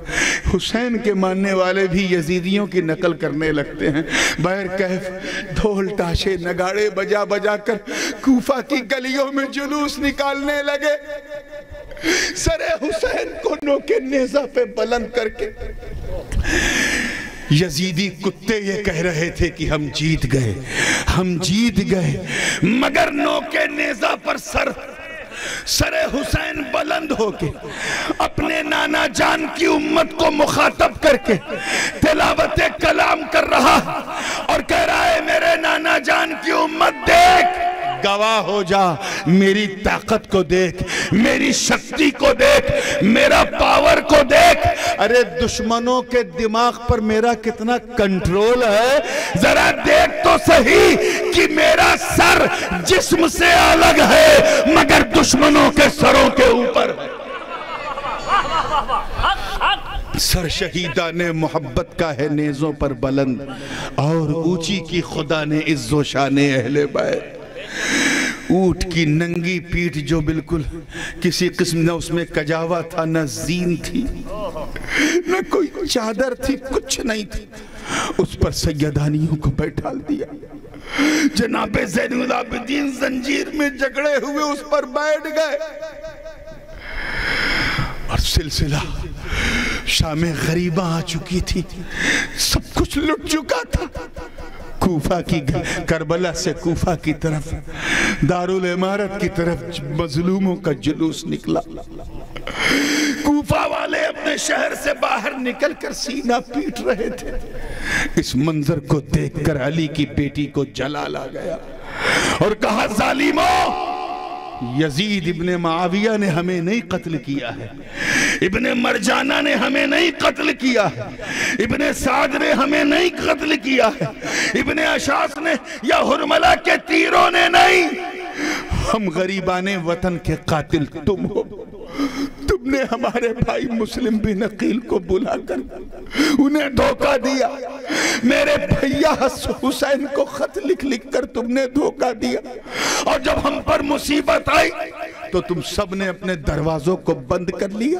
حسین کے ماننے والے بھی یزیدیوں کی نقل کرنے لگتے ہیں. بہرکیف ڈھول تاشے نگاڑے بجا بجا کر کوفہ کی گلیوں میں جلوس نکالنے لگے, سر حسین کو نوکے نیزہ پہ بلند کر کے. یزیدی کتے یہ کہہ رہے تھے کہ ہم جیت گئے, ہم جیت گئے, مگر نوکے نیزہ پر سر حسین بلند ہو کے اپنے نانا جان کی امت کو مخاطب کر کے تلاوت کلام کر رہا اور کہہ رہا ہے میرے نانا جان کی امت دیکھ, گواہ ہو جا, میری طاقت کو دیکھ, میری شکتی کو دیکھ, میرا پاور کو دیکھ. ارے دشمنوں کے دماغ پر میرا کتنا کنٹرول ہے, ذرا دیکھ تو صحیح کہ میرا سر جسم سے الگ ہے مگر دشمنوں کے سروں کے اوپر ہے. سر شہیدان محبت کا ہے نیزوں پر بلند, اور اونچی کی خدا نے عز و شان اہل بیت. اونٹ کی ننگی پیٹھ جو بالکل کسی قسم نہ اس میں کجاوا تھا, نہ زین تھی, نہ کوئی چادر تھی, کچھ نہیں تھی, اس پر سیدانیوں کو بیٹھا دیا. جناب زین العابدین زنجیر میں جکڑے ہوئے اس پر بیٹھ گئے اور سلسلہ شام غریبہ آ چکی تھی, سب کچھ لٹ چکا تھا. کوفہ کی کربلا سے کوفہ کی طرف, دارالعمارت کی طرف مظلوموں کا جلوس نکلا. کوفہ والے اپنے شہر سے باہر نکل کر سینہ پیٹ رہے تھے. اس منظر کو دیکھ کر علی کی بیٹی کو جلال آ گیا اور کہا ظالموں، یزید ابن معاویہ نے ہمیں نہیں قتل کیا ہے، ابن مرجانہ نے ہمیں نہیں قتل کیا ہے، ابن سعد نے ہمیں نہیں قتل کیا ہے، ابن اشعث نے یا حرملہ کے تیروں نے نہیں، ہم غریبان وطن کے قاتل تم ہو۔ تم نے ہمارے بھائی مسلم بن عقیل کو بلا کر انہیں دھوکہ دیا، میرے بھیا حسین کو خط لکھ لکھ کر تم نے دھوکہ دیا، اور جب ہم پر مصیبت آئی تو تم سب نے اپنے دروازوں کو بند کر لیا۔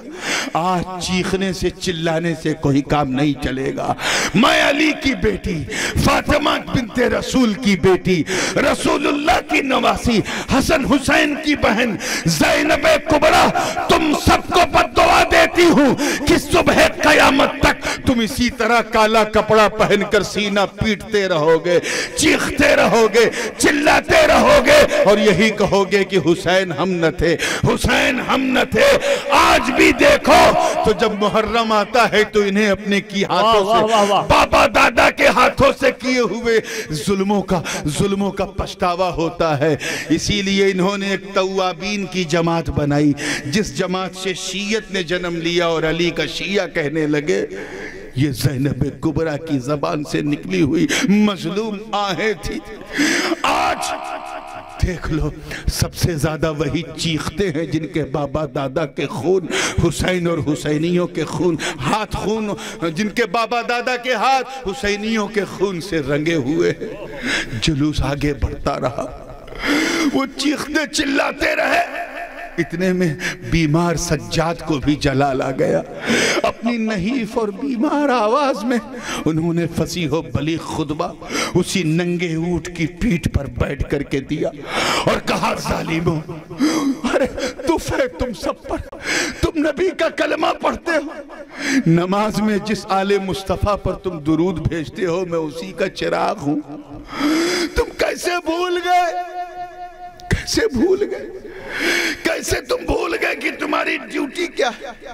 آج چیخنے سے چلانے سے کوئی کام نہیں چلے گا۔ میں علی کی بیٹی، فاطمہ بنت رسول کی بیٹی، رسول اللہ کی نواسی، حسن حسین کی بہن زینب کبریٰ، تم سب کو بد دعا دیتی ہوں کہ صبح قیامت تک تم اسی طرح کالا کپڑا پہن کر سینہ پیٹتے رہو گے، چیختے رہو گے، چلاتے رہو گے، اور یہی کہو گے کہ حسین ہم نہ تھے، حسین ہم نہ تھے۔ آج بھی دیکھو تو جب محرم آتا ہے تو انہیں اپنے کی ہاتھوں سے، بابا دادا کے ہاتھوں سے کیے ہوئے ظلموں کا پچھتاوا ہوتا ہے۔ اسی لیے انہوں نے ایک توابین کی جماعت بنائی، جس جماعت سے شیعت نے جنم لیا اور علی کا شیعہ کہنے لگے۔ یہ زینب کبریٰ کی زبان سے نکلی ہوئی مظلوم آہیں تھی۔ آج دیکھ لو، سب سے زیادہ وہی چیختے ہیں جن کے بابا دادا کے خون، حسین اور حسینیوں کے خون، ہاتھ خون، جن کے بابا دادا کے ہاتھ حسینیوں کے خون سے رنگے ہوئے ہیں۔ جلوس آگے بڑھتا رہا، وہ چیختے چلاتے رہے، اتنے میں بیمار سجاد کو بھی جلال آ گیا۔ اپنی نحیف اور بیمار آواز میں انہوں نے فصیح و بلیغ خطبہ اسی ننگے اونٹ کی پیٹھ پر بیٹھ کر کے دیا اور کہا ظالموں، ارے تف ہے تم سب پر، تم نبی کا کلمہ پڑھتے ہو، نماز میں جس آل مصطفیٰ پر تم درود بھیجتے ہو میں اسی کا چراغ ہوں، تم کیسے بھول گئے، کیسے بھول گئے، کیسے تم بھول گئے کہ تمہاری ڈیوٹی کیا ہے؟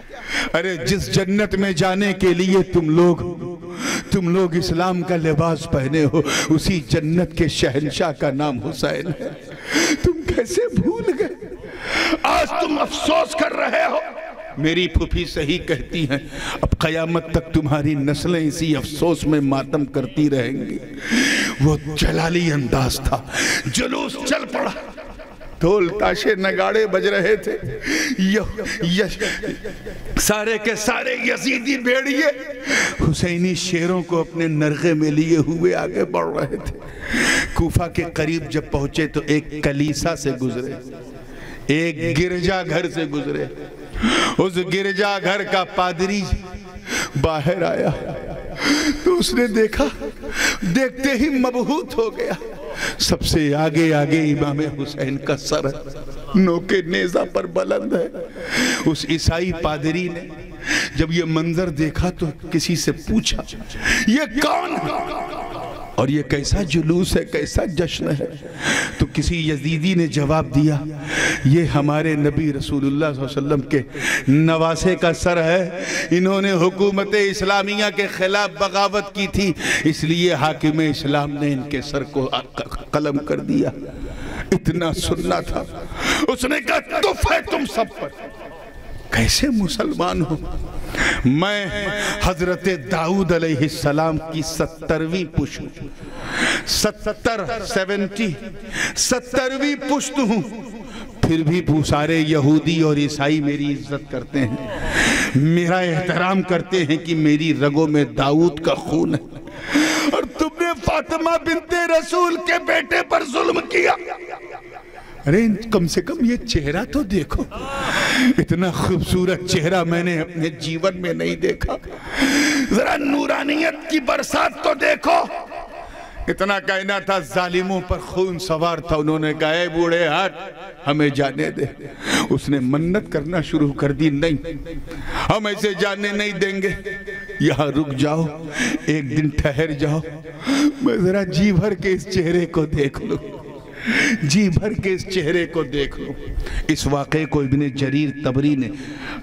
ارے جس جنت میں جانے کے لیے تم لوگ اسلام کا لباس پہنے ہو، اسی جنت کے شہنشاہ کا نام حسین ہے، تم کیسے بھول گئے؟ آج تم افسوس کر رہے ہو۔ میری پھوپھی صحیح کہتی ہیں، اب قیامت تک تمہاری نسلیں اسی افسوس میں ماتم کرتی رہیں گی۔ وہ جلالی انداز تھا، جلوس چل پڑا، ڈھول تاشے نگاڑے بج رہے تھے، سارے کے سارے یزیدی بھیڑیے حسینی شیروں کو اپنے نرغے میں لیے ہوئے آگے بڑھ رہے تھے۔ کوفہ کے قریب جب پہنچے تو ایک کلیسا سے گزرے، ایک گرجا گھر سے گزرے، اس گرجا گھر کا پادری باہر آیا تو اس نے دیکھا، دیکھتے ہی مبہوت ہو گیا۔ سب سے آگے امام حسین کا سر نوکے نیزہ پر بلند ہے۔ اس عیسائی پادری نے جب یہ منظر دیکھا تو کسی سے پوچھا، یہ کون ہے اور یہ کیسا جلوس ہے، کیسا جشن ہے؟ تو کسی یزیدی نے جواب دیا، یہ ہمارے نبی رسول اللہ صلی اللہ علیہ وسلم کے نواسے کا سر ہے، انہوں نے حکومت اسلامیہ کے خلاف بغاوت کی تھی، اس لیے حاکم اسلام نے ان کے سر کو قلم کر دیا۔ اتنا سننا تھا، اس نے کہا تف ہے تم سب پر، کیسے مسلمان ہو؟ میں حضرت داؤد علیہ السلام کی 70ویں پشت ہوں، 70ویں پشت ہوں، پھر بھی سارے یہودی اور عیسائی میری عزت کرتے ہیں، میرا احترام کرتے ہیں کہ میری رگوں میں داؤد کا خون ہے، اور تم نے فاطمہ بنت رسول کے بیٹے پر ظلم کیا۔ ارے کم سے کم یہ چہرہ تو دیکھو، اتنا خوبصورت چہرہ میں نے اپنے جیون میں نہیں دیکھا، ذرا نورانیت کی برسات تو دیکھو۔ اتنا کہنا تھا، ظالموں پر خون سوار تھا، انہوں نے کہا اے بوڑھے ہٹ ہمیں جانے دے۔ اس نے منت کرنا شروع کر دی، نہیں ہم ایسے جانے نہیں دیں گے، یہاں رک جاؤ، ایک دن ٹھہر جاؤ، میں ذرا جی بھر کے اس چہرے کو دیکھ لوں۔ جی بھر کے اس چہرے کو دیکھ لو۔ اس واقعے کو ابن جریر طبری نے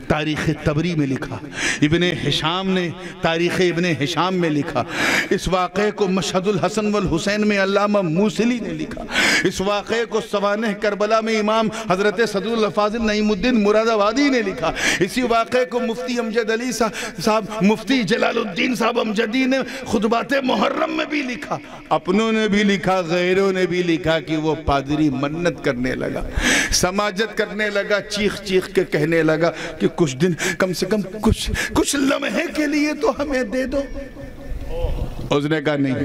تاریخ طبری میں لکھا، ابن ہشام نے تاریخ ابن ہشام میں لکھا، اس واقعے کو مشہد الحسن والحسین میں علامہ موصلی نے لکھا، اس واقعے کو سوانح کربلا میں امام حضرت صدر الفاضل نعیم الدین مراد آبادی نے لکھا، اسی واقعے کو مفتی امجد علی صاحب مفتی جلال الدین صاحب امجدی نے خطبات محرم میں بھی لکھا، اپنوں نے بھی لکھا، غیروں نے بھی لکھا کہ وہ پادری منت کرنے لگا، سماجت کرنے لگا، چیخ چیخ کے کہنے لگا کہ کچھ دن کم سے کم کچھ لمحے کے لیے تو ہمیں دے دو۔ اس نے کہا نہیں،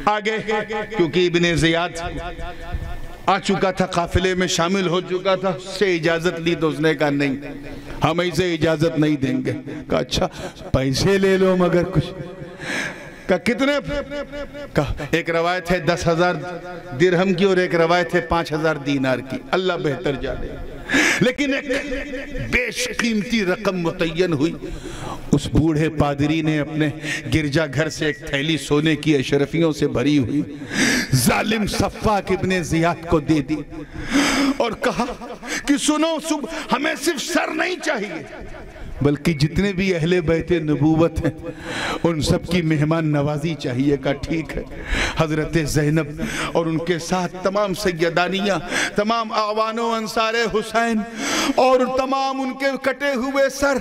آگے کیونکہ ابن زیاد آ چکا تھا، قافلے میں شامل ہو چکا تھا، اس سے اجازت لی تو اس نے کہا نہیں، ہم اسے اجازت نہیں دیں گے۔ کہا اچھا پیسے لے لو مگر کچھ۔ کہا کتنے؟ کہا ایک روایت ہے 10,000 درہم کی اور ایک روایت ہے 5,000 دینار کی، اللہ بہتر جانے، لیکن ایک بیش قیمتی رقم متعین ہوئی۔ اس بوڑھے پادری نے اپنے گرجا گھر سے ایک تھیلی سونے کی اشرفیوں سے بھری ہوئی ظالم صفاق ابن زیاد کو دے دی اور کہا کہ سنو، ہمیں صرف سر نہیں چاہیے بلکہ جتنے بھی اہل بیت نبوت ہیں ان سب کی مہمان نوازی چاہیے۔ کا ٹھیک ہے۔ حضرت زینب اور ان کے ساتھ تمام سیدانیاں، تمام اعوان و انصار حسین اور تمام ان کے کٹے ہوئے سر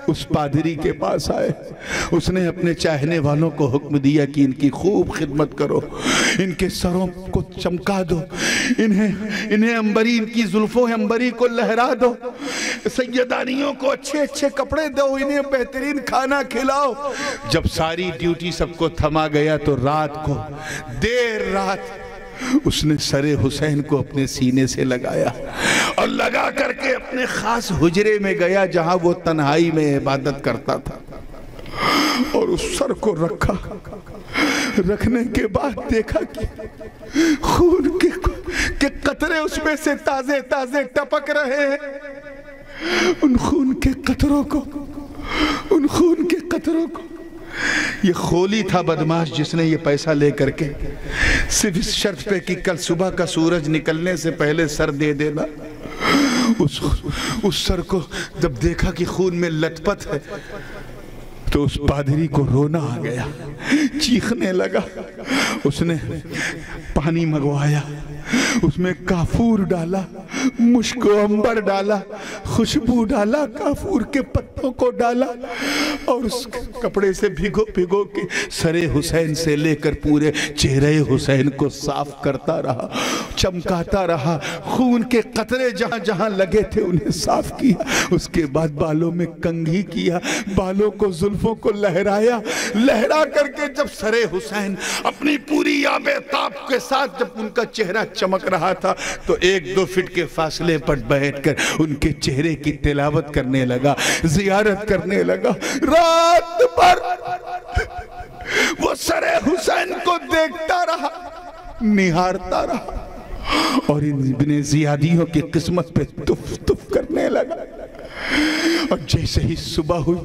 اس پادری کے پاس آئے۔ اس نے اپنے چاہنے والوں کو حکم دیا کہ ان کی خوب خدمت کرو، ان کے سروں کو چمکا دو، انہیں انبری، ان کی زلفوں انبری کو لہرا دو، سیدانیوں کو اچھے اچھے کپڑے دو، انہیں بہترین کھانا کھلاؤ۔ جب ساری ڈیوٹی سب کو تھما گیا تو رات کو دیر رات اس نے سر حسین کو اپنے سینے سے لگایا اور لگا کر کے اپنے خاص حجرے میں گیا جہاں وہ تنہائی میں عبادت کرتا تھا، اور اس سر کو رکھا۔ رکھنے کے بعد دیکھا کہ خون کے قطرے اس میں سے تازے تازے ٹپک رہے ہیں۔ ان خون کے قطروں کو یہ خولی تھا بدماش جس نے یہ پیسہ لے کر کے صرف اس شرط پہ کہ کل صبح کا سورج نکلنے سے پہلے سر دے دینا۔ اس سر کو جب دیکھا کہ خون میں لت پت ہے تو اس پادری کو رونا آ گیا، چیخنے لگا۔ اس نے پانی منگوایا، اس میں کافور ڈالا، مشک و عنبر ڈالا، خوشبو ڈالا، کافور کے پتوں کو ڈالا اور اس کپڑے سے بھگو کے سر حسین سے لے کر پورے چہرے حسین کو صاف کرتا رہا، چمکاتا رہا، خون کے قطرے جہاں جہاں لگے تھے انہیں صاف کیا۔ اس کے بعد بالوں میں کنگھی کیا، بالوں کو زلفوں کو لہرا کر کے جب سر حسین اپنی پوری آب تاب کے ساتھ جب ان کا چہرہ چمک رہا تھا تو 1-2 فٹ کے فاصلے پر بیٹھ کر ان کے چہرے کی تلاوت کرنے لگا، زیارت کرنے لگا۔ رات بھر وہ سر حسین کو دیکھتا رہا، نہارتا رہا اور ان ابن زیادیوں کی قسمت پہ تف تف کرنے لگا۔ اور جیسے ہی صبح ہوئی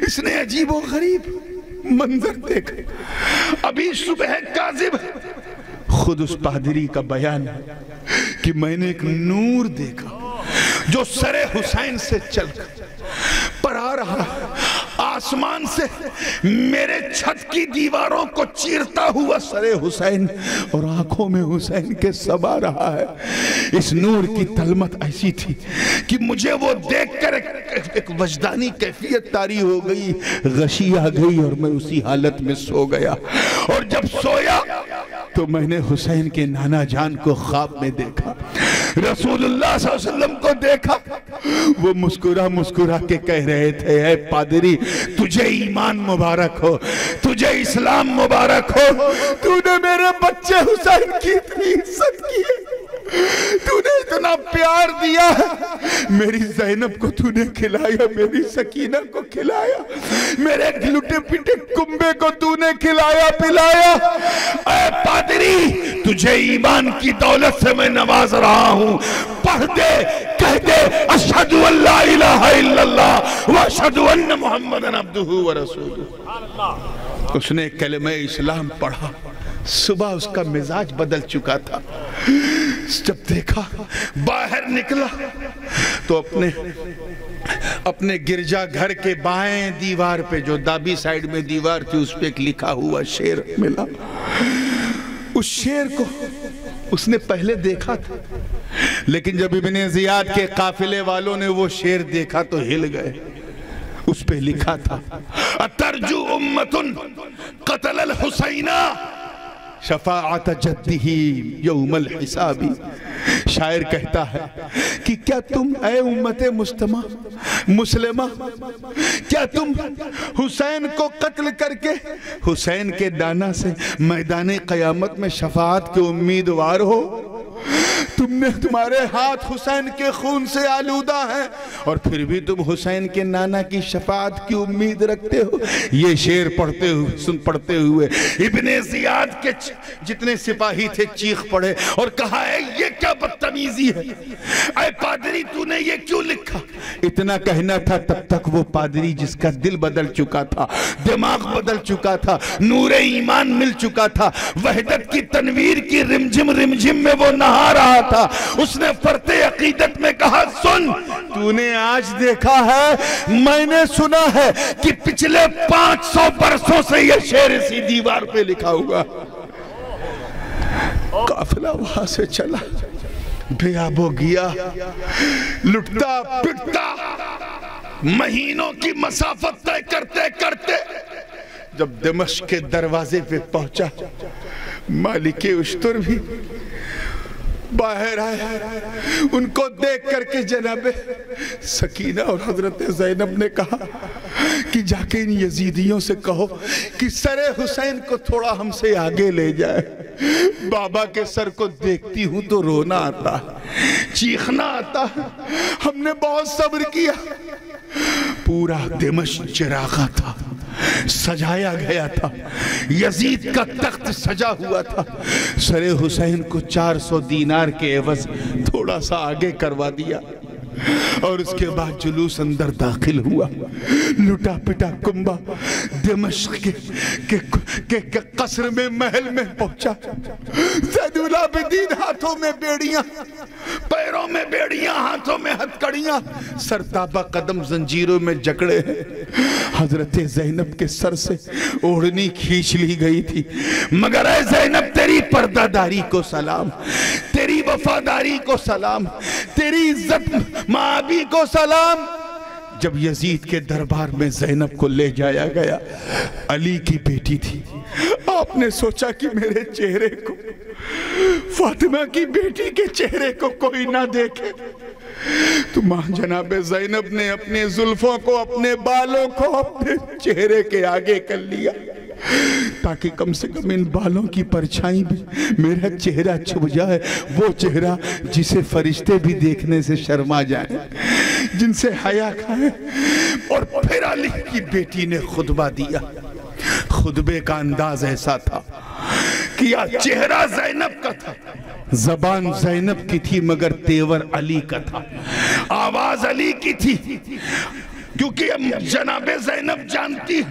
اس نے عجیب و غریب منظر دیکھا۔ ابھی صبح کاذب ہے، خود اس پادری کا بیان ہے کہ میں نے ایک نور دیکھا جو سر حسین سے چل کر پر آ رہا، آسمان سے میرے چھت کی دیواروں کو چیرتا ہوا سر حسین اور آنکھوں میں حسین کے سما رہا ہے۔ اس نور کی تلمت ایسی تھی کہ مجھے وہ دیکھ کر ایک وجدانی کیفیت طاری ہو گئی، غشی آ گئی اور میں اسی حالت میں سو گیا۔ اور جب سویا تو میں نے حسین کے نانا جان کو خواب میں دیکھا، رسول اللہ صلی اللہ علیہ وسلم کو دیکھا۔ وہ مسکرا کے کہہ رہے تھے، اے پادری تجھے ایمان مبارک ہو، تجھے اسلام مبارک ہو، تو نے میرے بچے حسین کی اتنی عزت کی ہے، تو نے اتنا پیار دیا ہے، میری زینب کو تو نے کھلایا، میری سکینہ کو کھلایا، میرے لٹے پٹے کنبے کو تو نے کھلایا پلایا۔ اے پادری تجھے ایمان کی دولت سے میں نواز رہا ہوں، پڑھ دے، کہہ دے اشہد ان لا الہ الا اللہ واشہد ان محمد عبدہ ورسولہ۔ اس نے کلمہ اسلام پڑھا، صبح اس کا مزاج بدل چکا تھا. جب دیکھا باہر نکلا تو اپنے گرجا گھر کے بائیں دیوار پہ، جو دابی سائیڈ میں دیوار تھی، اس پہ ایک لکھا ہوا شعر ملا. اس شعر کو اس نے پہلے دیکھا تھا، لیکن جب ابن زیاد کے قافلے والوں نے وہ شعر دیکھا تو ہل گئے. اس پہ لکھا تھا اترجو امت قتل الحسین شفاعت جدہ یوم الحساب. شاعر کہتا ہے کہ کیا تم اے امت مسلمہ کیا تم حسین کو قتل کر کے حسین کے دانہ سے میدان قیامت میں شفاعت کے امیدوار ہو؟ تمہارے ہاتھ حسین کے خون سے آلودہ ہیں اور پھر بھی تم حسین کے نانا کی شفاعت کی امید رکھتے ہو. یہ شعر پڑھتے ہوئے ابن زیاد کے جتنے سپاہی تھے چیخ پڑے اور کہا ہے یہ کیا بدتمیزی ہے، اے پادری تو نے یہ کیوں لکھا؟ اتنا کہنا تھا تب تک وہ پادری جس کا دل بدل چکا تھا، دماغ بدل چکا تھا، نور ایمان مل چکا تھا، وحدت کی تنویر کی رمجم میں وہ نہا رہا تھا، اس نے فرط عقیدت میں کہا سن، تو نے آج دیکھا ہے، میں نے سنا ہے کہ پچھلے 500 برسوں سے یہ شعر اسی دیوار پہ لکھا ہوا. قافلہ وہاں سے چلا، بے آب و گیا، لٹتا پٹتا، مہینوں کی مسافت طے کرتے کرتے جب دمشق کے دروازے پہ پہنچا، مالک اشتر بھی باہر آئے. ان کو دیکھ کر کے جناب سکینہ اور حضرت زینب نے کہا کہ جا کے ان یزیدیوں سے کہو کہ سر حسین کو تھوڑا ہم سے آگے لے جائے. بابا کے سر کو دیکھتی ہوں تو رونا آتا ہے، چیخنا آتا ہے. ہم نے بہت صبر کیا. پورا دمشق چراغا تھا، سجایا گیا تھا، یزید کا تخت سجا ہوا تھا. سر حسین کو 400 دینار کے عوض تھوڑا سا آگے کروا دیا اور اس کے بعد جلوس اندر داخل ہوا. لٹا پٹا کنبا دمشق کے قصر میں محل میں پہنچا. زید العابدین ہاتھوں میں بیڑیاں، پیروں میں بیڑیاں، ہاتھوں میں ہتھکڑیاں، سر تابہ قدم زنجیروں میں جکڑے ہیں. حضرت زینب کے سر سے اوڑھنی کھینچ لی گئی تھی. مگر اے زینب تیری پردہ داری کو سلام، تیری وفاداری کو سلام، تیری عزت مابی کو سلام. جب یزید کے دربار میں زینب کو لے جایا گیا، علی کی بیٹی تھی. آپ نے سوچا کہ میرے چہرے کو، فاطمہ کی بیٹی کے چہرے کو کوئی نہ دیکھے، تو ماں جناب زینب نے اپنے زلفوں کو، اپنے بالوں کو اپنے چہرے کے آگے کر لیا تاکہ کم سے کم ان بالوں کی پرچھائی بھی میرا چہرہ چھپ جائے. وہ چہرہ جسے فرشتے بھی دیکھنے سے شرما جائیں، جن سے حیا کھائیں. اور پھر علی کی بیٹی نے خطبہ دیا. خطبے کا انداز ایسا تھا کہ چہرہ زینب کا تھا، زبان زینب کی تھی، مگر تیور علی کا تھا، آواز علی کی تھی. کیونکہ جناب زینب جانتی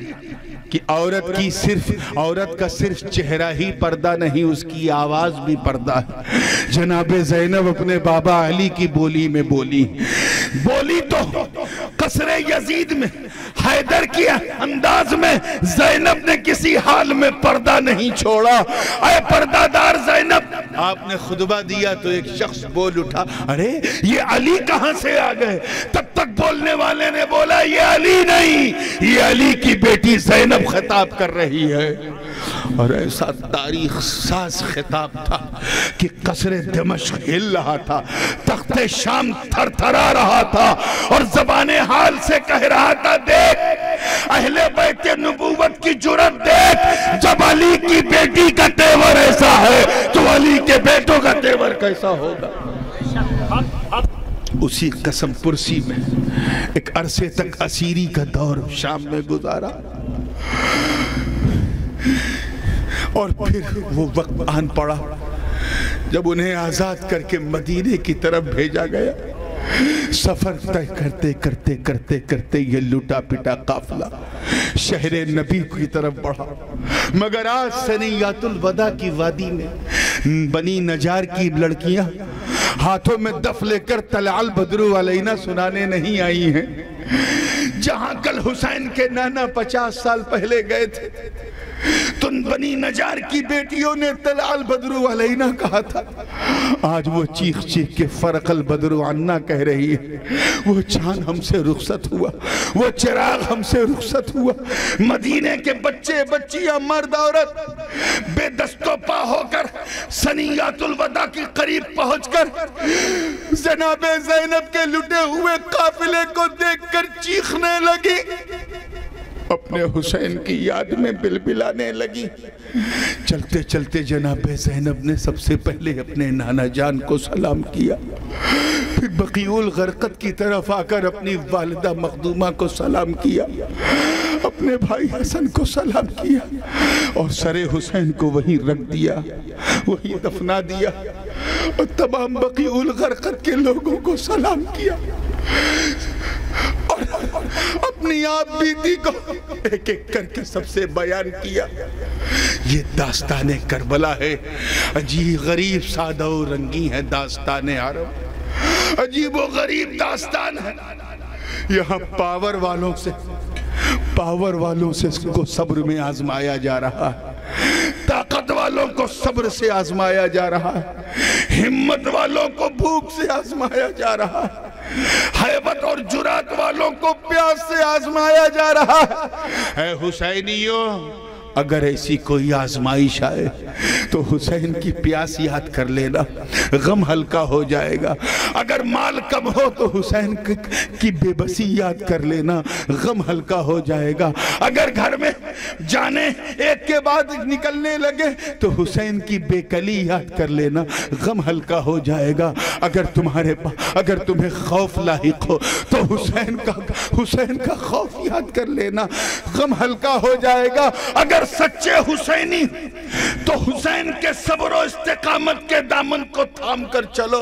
کہ عورت کا صرف چہرہ ہی پردہ نہیں، اس کی آواز بھی پردہ ہے. جناب زینب اپنے بابا علی کی بولی میں بولی تو قصر یزید میں حیدر کی انداز میں زینب نے کسی حال میں پردہ نہیں چھوڑا. اے پردہ دار زینب، آپ نے خطبہ دیا تو ایک شخص بول اٹھا، ارے یہ علی کہاں سے آ گئے؟ تب تک بولنے والے نے بولا یہ علی نہیں، یہ علی کی بیٹی زینب خطاب کر رہی ہے. اور ایسا تاریخ ساز خطاب تھا کہ قصر دمشق ہل رہا تھا، تخت شام تھر تھرا رہا تھا اور زبان حال سے کہہ رہا تھا دیکھ اہل بیت نبوت کی جرت دیکھ، جب علی کی بیٹی کا تیور ایسا ہے تو علی کے بیٹوں کا تیور کیسا ہوگا. اسی قسم پرسی میں ایک عرصے تک اسیری کا دور شام میں گزارا اور پھر وہ وقت آن پڑا جب انہیں آزاد کر کے مدینے کی طرف بھیجا گیا. سفر طے کرتے کرتے یہ لٹا پٹا قافلہ شہر نبی کی طرف بڑھا، مگر آج ثنیات الوداع کی وادی میں بنی نجار کی لڑکیاں ہاتھوں میں دف لے کر طلع البدر علینا سنانے نہیں آئی ہیں۔ جہاں کل حسین کے نانا 50 سال پہلے گئے تھے، تو بنی نجار کی بیٹیوں نے طلع البدر علینا کہا تھا، آج وہ چیخ چیخ کے فرق البدر عنا کہہ رہی ہے۔ وہ چاند ہم سے رخصت ہوا، وہ چراغ ہم سے رخصت ہوا۔ مدینے کے بچے بچیاں مرد عورت بے دست و پا ہو کر ثنیات الوداع کی قریب پہنچ کر جناب زینب کے لٹے ہوئے قافلے کو دیکھ کر چیخنے لگی، اپنے حسین کی یاد میں بلبلانے لگی۔ چلتے چلتے جناب زینب نے سب سے پہلے اپنے نانا جان کو سلام کیا، پھر بقیع الغرقد کی طرف آ کر اپنی والدہ مخدومہ کو سلام کیا، اپنے بھائی حسن کو سلام کیا، اور سر حسین کو وہیں رکھ دیا، وہیں دفنا دیا، اور تمام بقیع الغرقد کے لوگوں کو سلام کیا، اور اپنی آپ بیتی کو ایک ایک کر کے سب سے بیان کیا۔ یہ داستان کربلا ہے، عجیب غریب سادہ و رنگی ہے داستان عرب، عجیب و غریب داستان ہے۔ یہاں پاور والوں سے اس کو صبر میں آزمایا جا رہا ہے، طاقت والوں کو صبر سے آزمایا جا رہا ہے، ہمت والوں کو بھوک سے آزمایا جا رہا ہے، حیبت اور جرات والوں کو پیاس سے آزمایا جا رہا ہے۔ اے حسینیوں، اگر ایسی کوئی آزمائش آئے تو حسین کی پیاس یاد کر لینا، غم ہلکا ہو جائے گا۔ اگر مال کم ہو تو حسین کی بے بسی یاد کر لینا، غم ہلکا ہو جائے گا۔ اگر گھر میں جانے ایک کے بعد نکلنے لگے تو حسین کی بے کلی یاد کر لینا، غم ہلکا ہو جائے گا۔ اگر تمہیں خوف لاحق ہو تو حسین کا خوف یاد کر لینا، غم ہلکا ہو جائے گا۔ اگر سچے حسینی تو حسین کے صبر و استقامت کے دامن کو تھام کر چلو،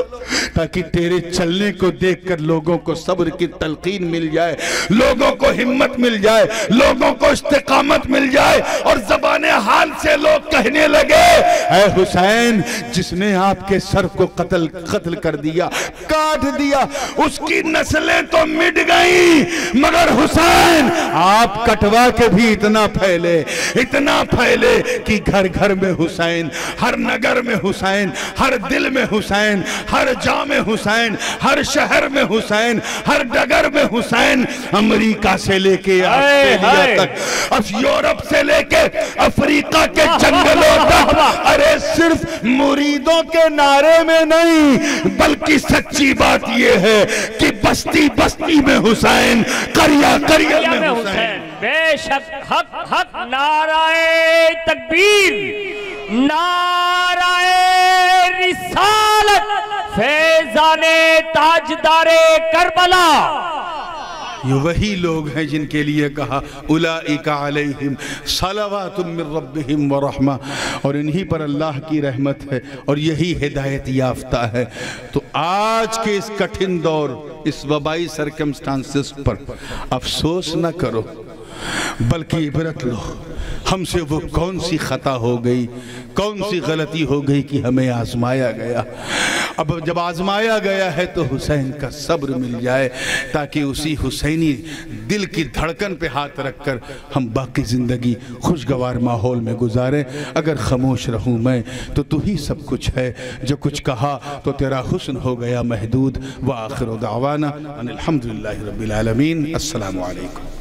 تاکہ تیرے چلنے کو دیکھ کر لوگوں کو صبر کی تلقین مل جائے، لوگوں کو ہمت مل جائے، لوگوں کو استقامت مل جائے، اور زبان حال سے لوگ کہنے لگے، اے حسین، جس نے آپ کے سر کو قتل کر دیا، کاٹ دیا، اس کی نسلیں تو مٹ گئیں، مگر حسین آپ کٹوا کے بھی اتنا پھیلے کہ گھر گھر میں حسین، ہر نگر میں حسین، ہر دل میں حسین، ہر جا میں حسین، ہر شہر میں حسین، ہر ڈگر میں حسین، امریکہ سے لے کے آسٹریلیا تک، یورپ سے لے کے افریقہ کے جنگلوں تک، ارے صرف مریدوں کے نعرے میں نہیں، بلکہ سچی بات یہ ہے کہ بستی بستی میں حسین، قریہ قریہ میں حسین۔ بے شک حق حق، نعرہ تکبیر، نعرہ رسالت، فیضان تاجدار کربلا۔ یہ وہی لوگ ہیں جن کے لیے کہا اولئک علیہم صلوات من ربہم ورحمہ، اور انہی پر اللہ کی رحمت ہے اور یہی ہدایت یافتہ ہے۔ تو آج کے اس کٹھن دور، اس وبائی سرکمسٹانسز پر افسوس نہ کرو، بلکہ عبرت لو۔ ہم سے وہ کون سی خطا ہو گئی، کون سی غلطی ہو گئی کہ ہمیں آزمایا گیا۔ اب جب آزمایا گیا ہے تو حسین کا صبر مل جائے، تاکہ اسی حسینی دل کی دھڑکن پہ ہاتھ رکھ کر ہم باقی زندگی خوشگوار ماحول میں گزاریں۔ اگر خاموش رہوں میں تو تو ہی سب کچھ ہے، جو کچھ کہا تو تیرا حسن ہو گیا محدود۔ وآخر دعوانا ان الحمدللہ رب العالمین۔ السلام علیکم۔